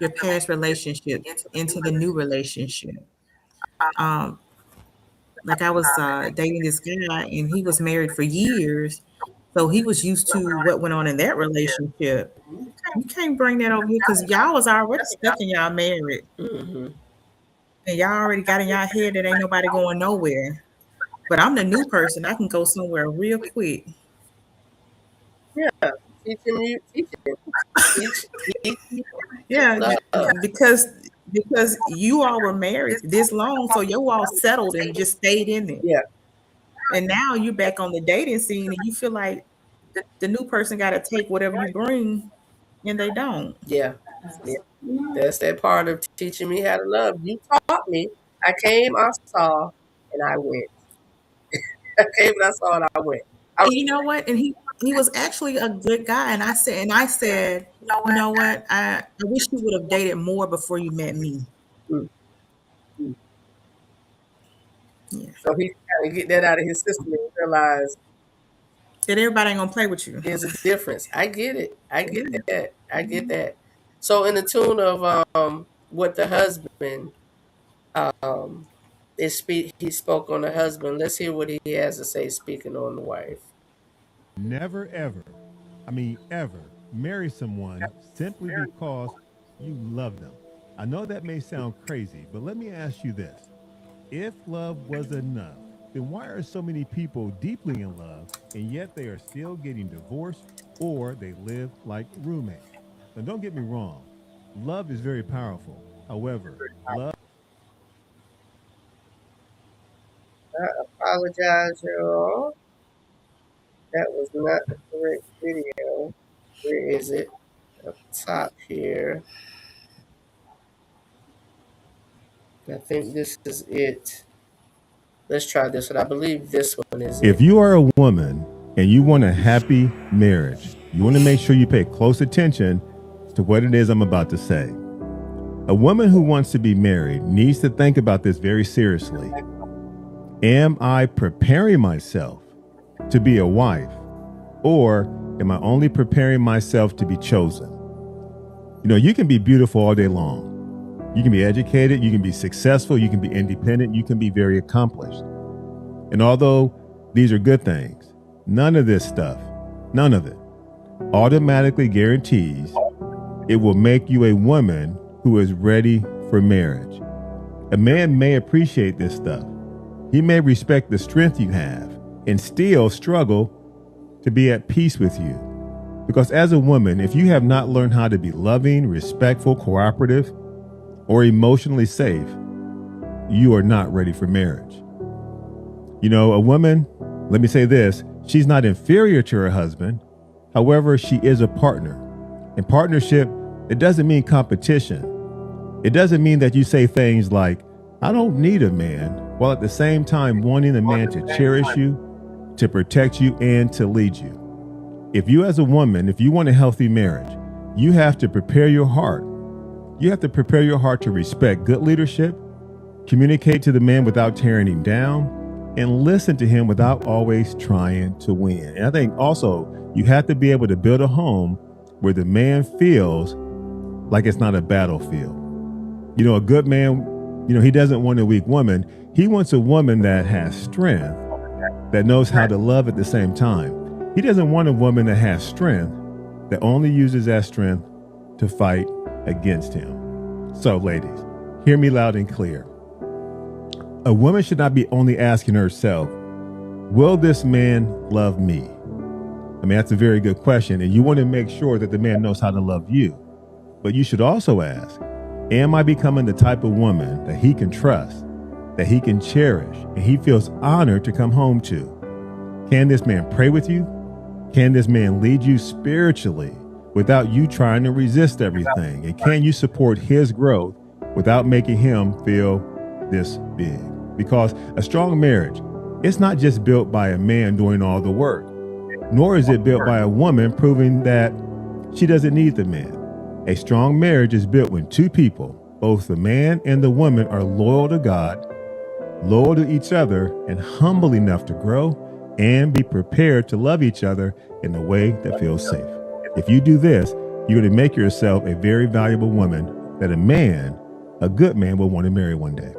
into the new relationship. Like I was dating this guy, and he was married for years, so he was used to what went on in that relationship. You can't bring that over here, because y'all was already stuck in y'all married, and y'all already got in y'all head that ain't nobody going nowhere. But I'm the new person; I can go somewhere real quick. Yeah, teaching. Yeah, because you all were married this long, so you all settled and just stayed in there. Yeah. And now you're back on the dating scene, and you feel like the new person got to take whatever you bring, and they don't. Yeah. That's that part of teaching me how to love. You taught me. I came, I saw, and I went. I came and I saw, and I went. And you know what? And he was actually a good guy. And I said, you know what? I wish you would have dated more before you met me. Yeah. So he kind of get that out of his system and realize that everybody ain't gonna play with you. There's a difference. I get it. I get that. So in the tune of what the husband he spoke on the husband. Let's hear what he has to say speaking on the wife. Never ever, ever marry someone simply because you love them. I know that may sound crazy, but let me ask you this. If love was enough, then why are so many people deeply in love and yet they are still getting divorced or they live like roommates? Now, don't get me wrong. Love is very powerful. However, love... I apologize, y'all. That was not the correct video. Where is it? Up top here. I think this is it. Let's try this one. I believe this one is If you are a woman and you want a happy marriage, you want to make sure you pay close attention to what it is I'm about to say. A woman who wants to be married needs to think about this very seriously. Am I preparing myself to be a wife, or am I only preparing myself to be chosen? You can be beautiful all day long. You can be educated, you can be successful, you can be independent, you can be very accomplished. And although these are good things, none of this stuff, none of it, automatically guarantees it will make you a woman who is ready for marriage. A man may appreciate this stuff. He may respect the strength you have and still struggle to be at peace with you. Because as a woman, if you have not learned how to be loving, respectful, cooperative, or emotionally safe, you are not ready for marriage. A woman, let me say this, She's not inferior to her husband. However, she is a partner. In partnership, it doesn't mean competition. It doesn't mean that you say things like, I don't need a man, while at the same time wanting a man to cherish you, to protect you, and to lead you. If you as a woman, if you want a healthy marriage, you have to prepare your heart. You have to prepare your heart to respect good leadership, communicate to the man without tearing him down, and listen to him without always trying to win. And I think also you have to be able to build a home where the man feels like it's not a battlefield. You know, a good man, you know, he doesn't want a weak woman. He wants a woman that has strength, that knows how to love at the same time. He doesn't want a woman that has strength, that only uses that strength to fight against him. So, ladies, hear me loud and clear. A woman should not be only asking herself, will this man love me? I mean, that's a very good question. And you want to make sure that the man knows how to love you. But you should also ask, am I becoming the type of woman that he can trust, that he can cherish, and he feels honored to come home to? Can this man pray with you? Can this man lead you spiritually without you trying to resist everything? And can you support his growth without making him feel this big? Because a strong marriage, it's not just built by a man doing all the work, nor is it built by a woman proving that she doesn't need the man. A strong marriage is built when two people, both the man and the woman, are loyal to God, loyal to each other, and humble enough to grow and be prepared to love each other in a way that feels safe. If you do this, you're going to make yourself a very valuable woman that a man, a good man, will want to marry one day.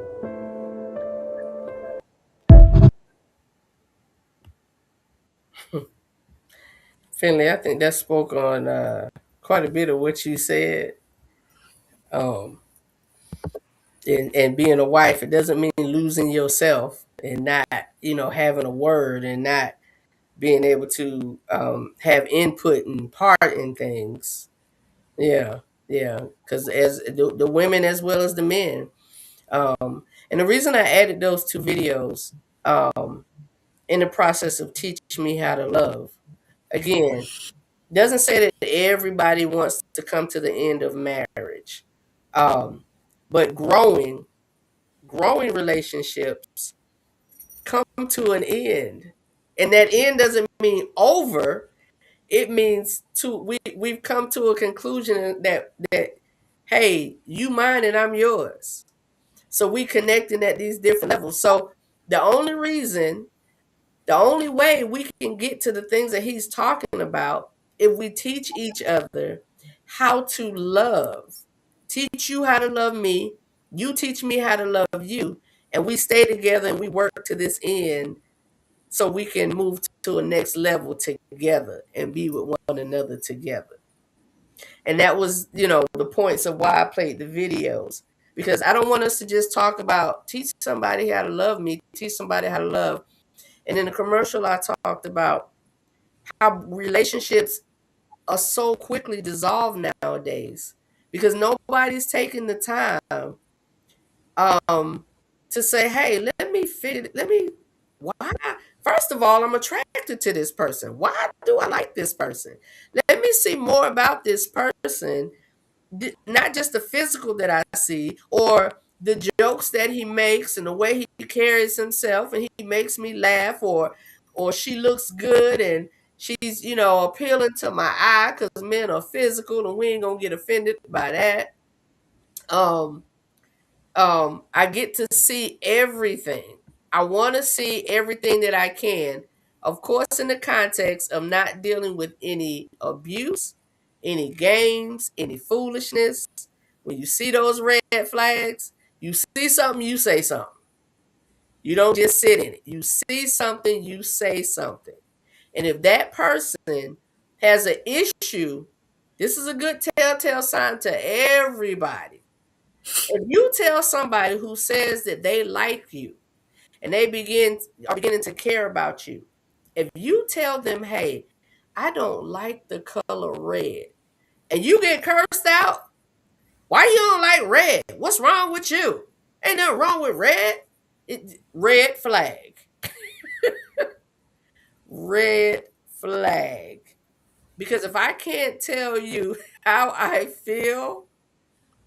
Finley, I think that spoke on quite a bit of what you said. And being a wife, it doesn't mean losing yourself and not, you know, having a word and not being able to have input and part in things. Yeah, yeah. Because as the women as well as the men. And the reason I added those two videos in the process of teaching me how to love, again, doesn't say that everybody wants to come to the end of marriage. But growing relationships come to an end. And that end doesn't mean over. It means we've come to a conclusion that hey, you mine and I'm yours. So we connecting at these different levels. So the only way we can get to the things that he's talking about, if we teach each other how to love, teach you how to love me, you teach me how to love you, and we stay together and we work to this end so we can move to a next level together and be with one another together. And that was, you know, the points of why I played the videos. Because I don't want us to just talk about teach somebody how to love me, teach somebody how to love. And in the commercial, I talked about how relationships are so quickly dissolved nowadays because nobody's taking the time to say, hey, why? First of all, I'm attracted to this person. Why do I like this person? Let me see more about this person, not just the physical that I see or the jokes that he makes and the way he carries himself and he makes me laugh, or she looks good and she's, you know, appealing to my eye, because men are physical and we ain't gonna get offended by that. I get to see everything. I want to see everything that I can, of course, in the context of not dealing with any abuse, any games, any foolishness. When you see those red flags, you see something, you say something. You don't just sit in it. You see something, you say something. And if that person has an issue, this is a good telltale sign to everybody. If you tell somebody who says that they like you and they are beginning to care about you, if you tell them, hey, I don't like the color red, and you get cursed out, why you don't like red? What's wrong with you? Ain't nothing wrong with red. Red flag. red flag. Because if I can't tell you how I feel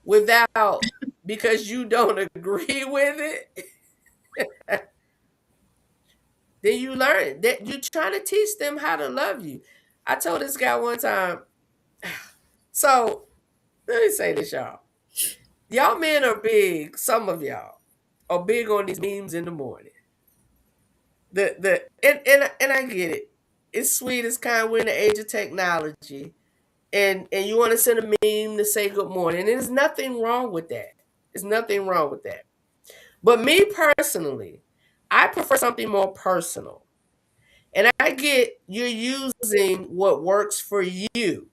without, because you don't agree with it, then you learn that you're trying to teach them how to love you. I told this guy one time, so let me say this, y'all. Y'all men are big, some of y'all are big on these memes in the morning. And I get it. It's sweet, it's kind, we're in the age of technology. And you want to send a meme to say good morning. And there's nothing wrong with that. There's nothing wrong with that. But me personally, I prefer something more personal. And I get you're using what works for you,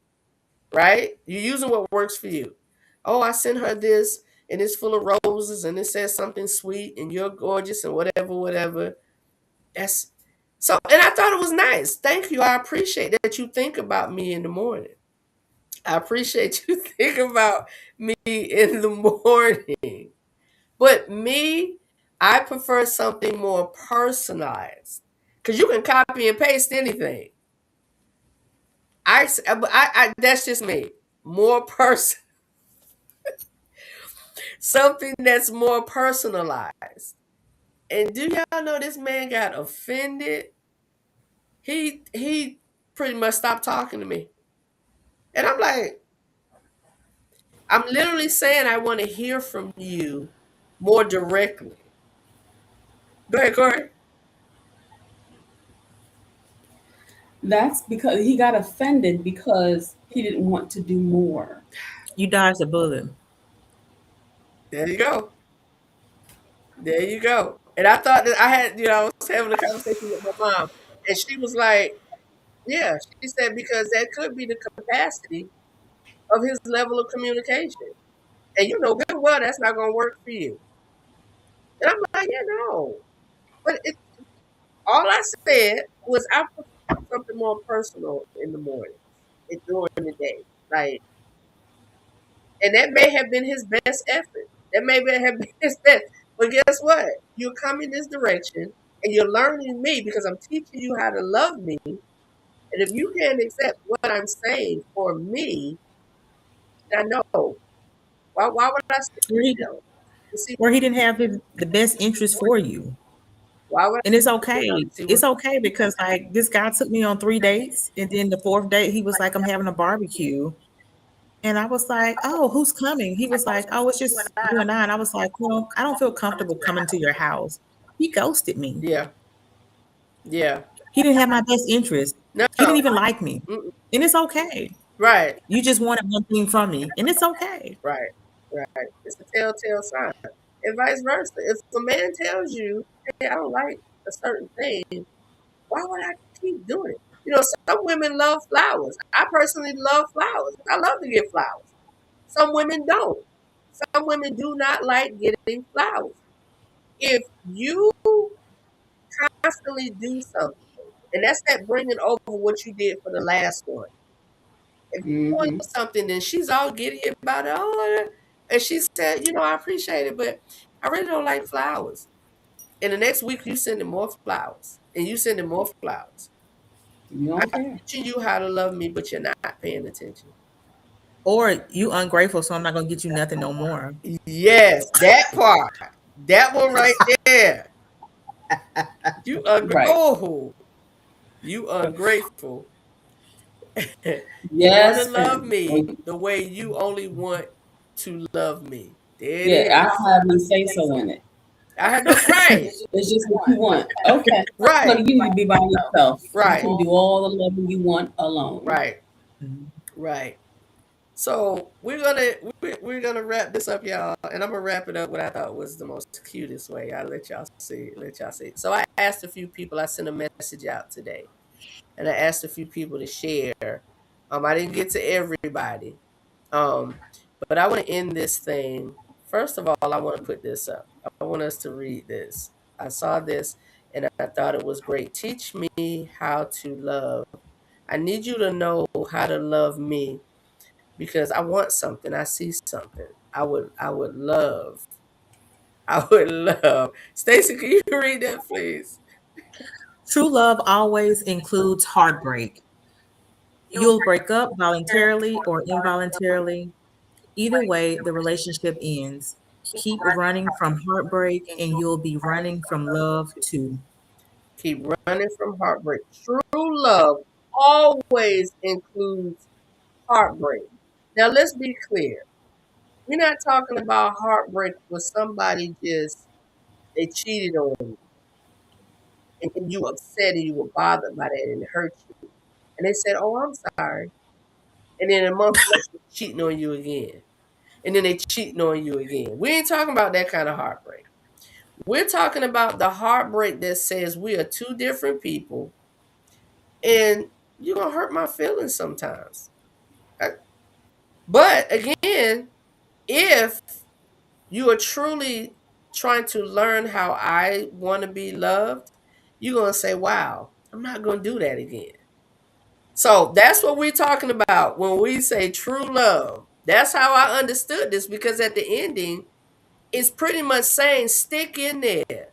right? You're using what works for you. Oh, I sent her this and it's full of roses and it says something sweet and you're gorgeous and whatever. That's so, and I thought it was nice. Thank you. I appreciate that you think about me in the morning. I appreciate you think about me in the morning. But me, I prefer something more personalized. Because you can copy and paste anything. I that's just me. More person, something that's more personalized. And do y'all know this man got offended? He pretty much stopped talking to me. And I'm like, I'm literally saying I want to hear from you more directly. Go ahead, Corey. That's because he got offended because he didn't want to do more. You dodged a bullet. There you go. There you go. And I thought that I was having a conversation with my mom, and she was like, yeah, she said, because that could be the capacity of his level of communication. And you know good well that's not going to work for you. And I'm like, yeah, no. But all I said was I prefer something more personal in the morning and during the day. Like, and that may have been his best effort. That may have been his best. But guess what? You're coming this direction and you're learning me because I'm teaching you how to love me. And if you can't accept what I'm saying for me, I know. Why would I Where he didn't have the best interest for you. Why would And it's okay. It's okay because like this guy took me on 3 dates, and then the 4th date he was like, I'm having a barbecue. And I was like, oh, who's coming? He was like, oh, it's just you and I. And I was like, well, I don't feel comfortable coming to your house. He ghosted me. Yeah. He didn't have my best interest. No. He didn't even like me. Mm-mm. And it's okay. Right. You just wanted one thing from me. And it's okay. Right. It's a telltale sign. And vice versa. If a man tells you, hey, I don't like a certain thing, why would I keep doing it? You know, some women love flowers. I personally love flowers. I love to get flowers. Some women don't. Some women do not like getting flowers. If you constantly do something, and that's that bringing over what you did for the last one. If you're doing something, then she's all giddy about it. Oh, and she said, I appreciate it, but I really don't like flowers. And the next week, you sending more flowers, and you sending more flowers. I'm teaching you how to love me, but you're not paying attention. Or you ungrateful, so I'm not gonna get you nothing no more. Yes, that part. That one right there. You ungrateful. You ungrateful. Yes. You want to love me the way you only want to love me. There it is. I don't have any say so in it. I have no right. It's just what you want. Okay. Right. So you need to be by yourself. Right. You can do all the loving you want alone. Right. Right. So we're gonna wrap this up, y'all, and I'm gonna wrap it up what I thought was the most cutest way. I'll let y'all see. So I asked a few people. I sent a message out today, and I asked a few people to share. I didn't get to everybody, but I want to end this thing. First of all, I want to put this up. I want us to read this. I saw this, and I thought it was great. Teach me how to love. I need you to know how to love me. Because I want something, I see something. I would love. Stacy, can you read that, please? True love always includes heartbreak. You'll break up voluntarily or involuntarily. Either way, the relationship ends. Keep running from heartbreak and you'll be running from love too. Keep running from heartbreak. True love always includes heartbreak. Now, let's be clear. We're not talking about heartbreak where somebody they cheated on you and you upset and you were bothered by that and it hurt you. And they said, "Oh, I'm sorry." And then a month later, they're cheating on you again. And then they cheating on you again. We ain't talking about that kind of heartbreak. We're talking about the heartbreak that says we are two different people and you're going to hurt my feelings sometimes. But again, if you are truly trying to learn how I want to be loved, you're going to say, wow, I'm not going to do that again. So that's what we're talking about when we say true love. That's how I understood this, because at the ending, it's pretty much saying stick in there.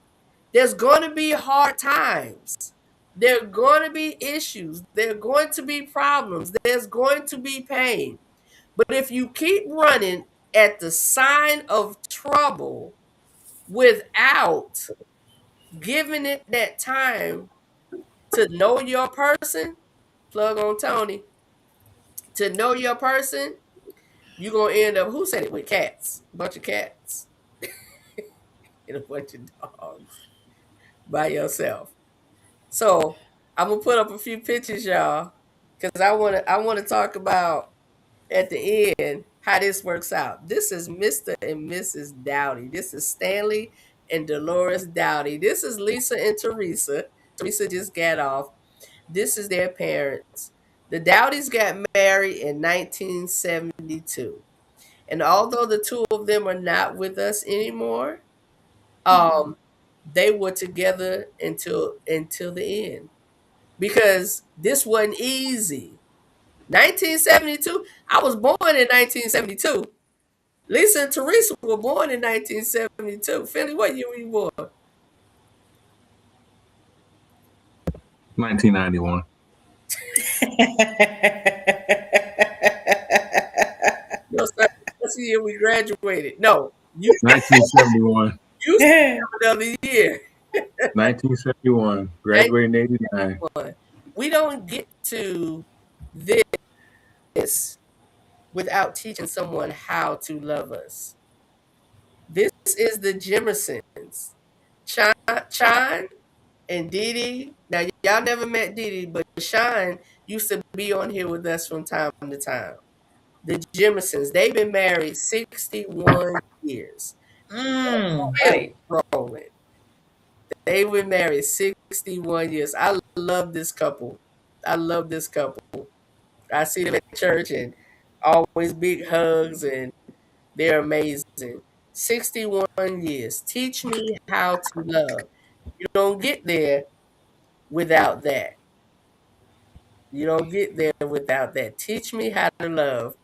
There's going to be hard times. There are going to be issues. There are going to be problems. There's going to be pain. But if you keep running at the sign of trouble without giving it that time to know your person, plug on Tony, to know your person, you're going to end up, who said it, with cats? A bunch of cats and a bunch of dogs by yourself. So I'm going to put up a few pictures, y'all, because I want to talk about at the end how this works out. This is Mr. and Mrs. Dowdy. This is Stanley and Dolores Dowdy. This is Lisa and Teresa. Teresa just got off. This is their parents. The Dowdys got married in 1972. And although the two of them are not with us anymore, they were together until the end. Because this wasn't easy. 1972, I was born in 1972. Lisa and Teresa were born in 1972. Philly, what year were you born? 1991. No, that's the year we graduated. No, you 1971. You said another year. 1971. Graduated in 89. We don't get to this without teaching someone how to love us. This is the Jimersons. Chon and Dee Dee. Now, y'all never met Dee Dee, but Sean used to be on here with us from time to time. The Jimersons, they've been married 61 years. Right. Rolling. They were married 61 years. I love this couple. I see them at church and always big hugs, and they're amazing. 61 years. Teach me how to love. You don't get there without that. You don't get there without that. Teach me how to love.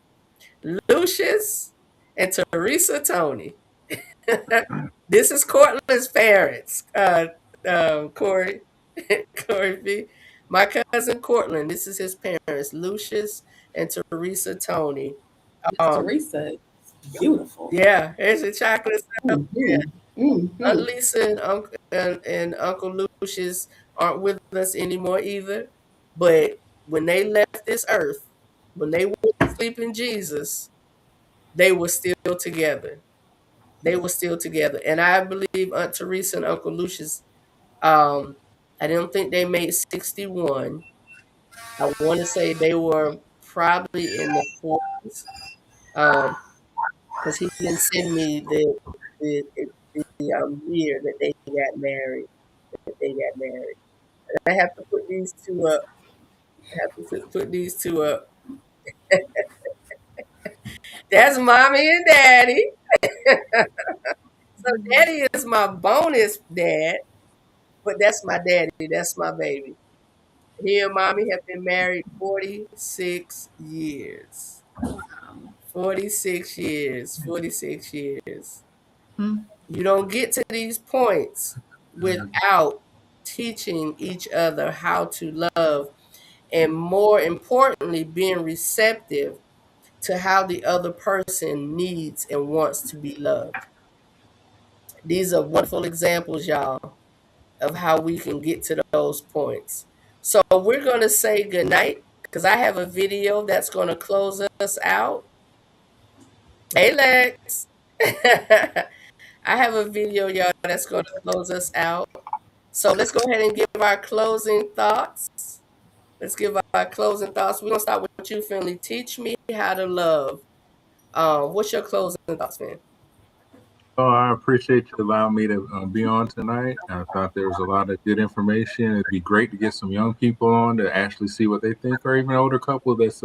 Lucius and Teresa Tony. This is Cortland's parents. Corey B. My cousin Cortland. This is his parents, Lucius and Teresa Tony. Teresa, beautiful. Yeah, here's the chocolate stuff. Yeah. Mm-hmm. Lisa and Uncle Lucius aren't with us anymore either. But when they left this earth, when they went to sleep in Jesus, they were still together. They were still together. And I believe Aunt Teresa and Uncle Lucius, I don't think they made 61. I want to say they were probably in the 40s. Because he didn't send me the year that they got married. And I have to put these two up. That's mommy and daddy. So daddy is my bonus dad, but that's my daddy. That's my baby. He and mommy have been married 46 years. 46 years. 46 years. You don't get to these points without teaching each other how to love, and more importantly, being receptive to how the other person needs and wants to be loved. These are wonderful examples, y'all, of how we can get to those points. So we're going to say goodnight because I have a video that's going to close us out. Hey, Lex. I have a video, y'all, that's going to close us out. So let's go ahead and give our closing thoughts. Let's give our closing thoughts. We're going to start with you, Finley. Teach me how to love. What's your closing thoughts, man? Oh, I appreciate you allowing me to be on tonight. I thought there was a lot of good information. It'd be great to get some young people on to actually see what they think, or even an older couple that's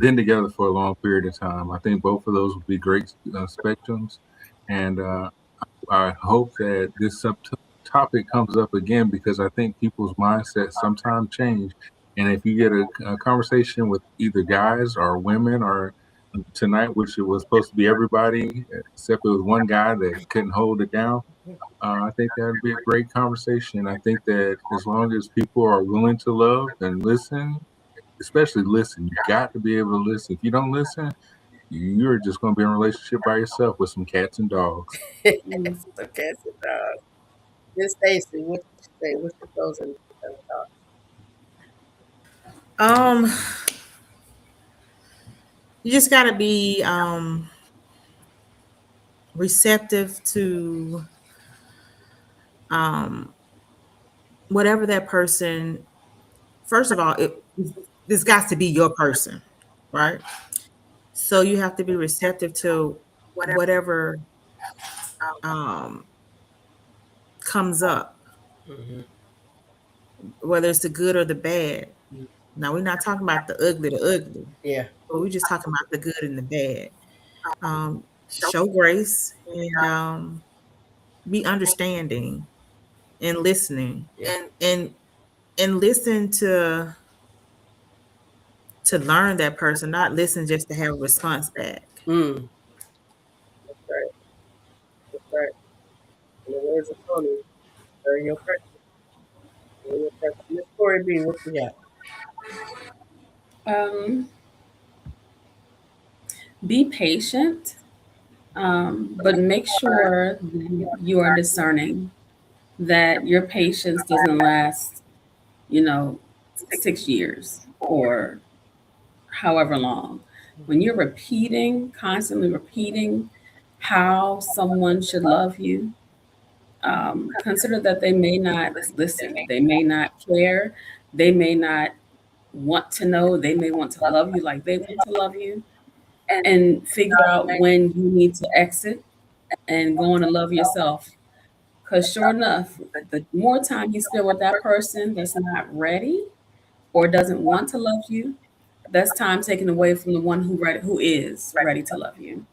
been together for a long period of time. I think both of those would be great spectrums. And I hope that this topic comes up again, because I think people's mindsets sometimes change. And if you get a conversation with either guys or women, or tonight, which it was supposed to be everybody, except it was one guy that couldn't hold it down, I think that would be a great conversation. I think that as long as people are willing to love and listen, especially listen, you got to be able to listen. If you don't listen, you're just going to be in a relationship by yourself with some cats and dogs. Some cats and dogs. Miss Stacy, what you say? What's your closing thoughts? You just got to be receptive to whatever that person. First of all, this got to be your person, right? So you have to be receptive to whatever comes up, whether it's the good or the bad. Now, we're not talking about the ugly, Yeah. but we're just talking about the good and the bad. Show grace and be understanding and listening, and listen to learn that person, not listen just to have a response back. That's right. That's right. In the words of Tony, learn your practice. Miss Corey B, what you got? Be patient, but make sure you are discerning that your patience doesn't last, 6 years or however long. When you're constantly repeating how someone should love you, consider that they may not listen, they may not care, they may not want to know, they may want to love you like they want to love you, and figure out when you need to exit and go on and love yourself. Because sure enough, the more time you spend with that person that's not ready or doesn't want to love you, that's time taken away from the one who is ready to love you.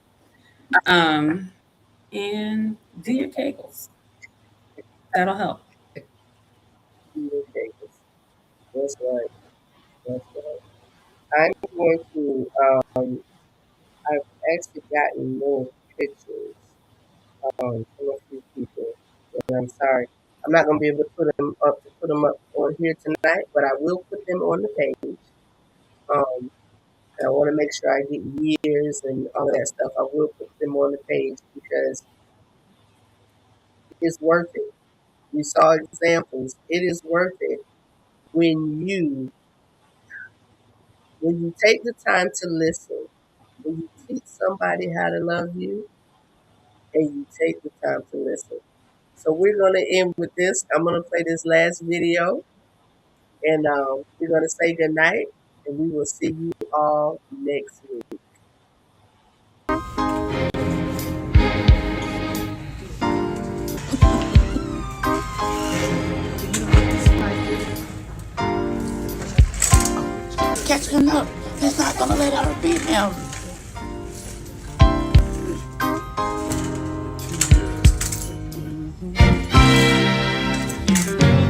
And do your kegels. That'll help. Do your kegels. That's right. That's right. I'm going to, I've actually gotten more pictures from a few people. And I'm sorry, I'm not going to be able to put them up on here tonight, but I will put them on the page. I want to make sure I get years and all of that stuff. I will put them on the page because it's worth it. We saw examples. It is worth it when you take the time to listen, when you teach somebody how to love you, and you take the time to listen. So we're going to end with this. I'm going to play this last video, and we're going to say goodnight, and we will see you all next week. Catching up. He's not gonna let her beat him.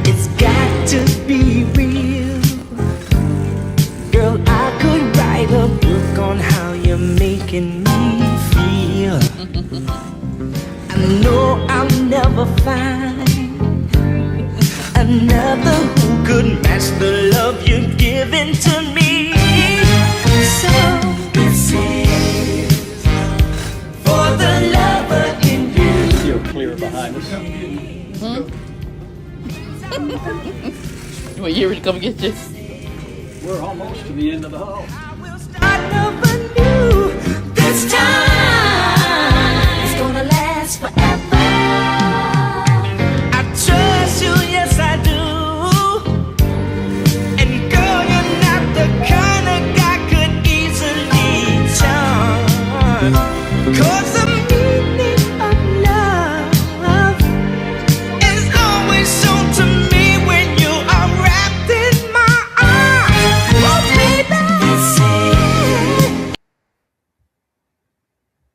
It's got to be real. Girl, I could write a book on how you're making me feel. I know I'll never find another who could match the love you're giving to me. So this is for the lover in you. You're clear behind us. Well, you ready to come get this? We're almost to the end of the hall. Start over new. This time it's gonna last forever. I trust you, yes I do. And girl, you're not the kind of guy could easily charm. 'Cause of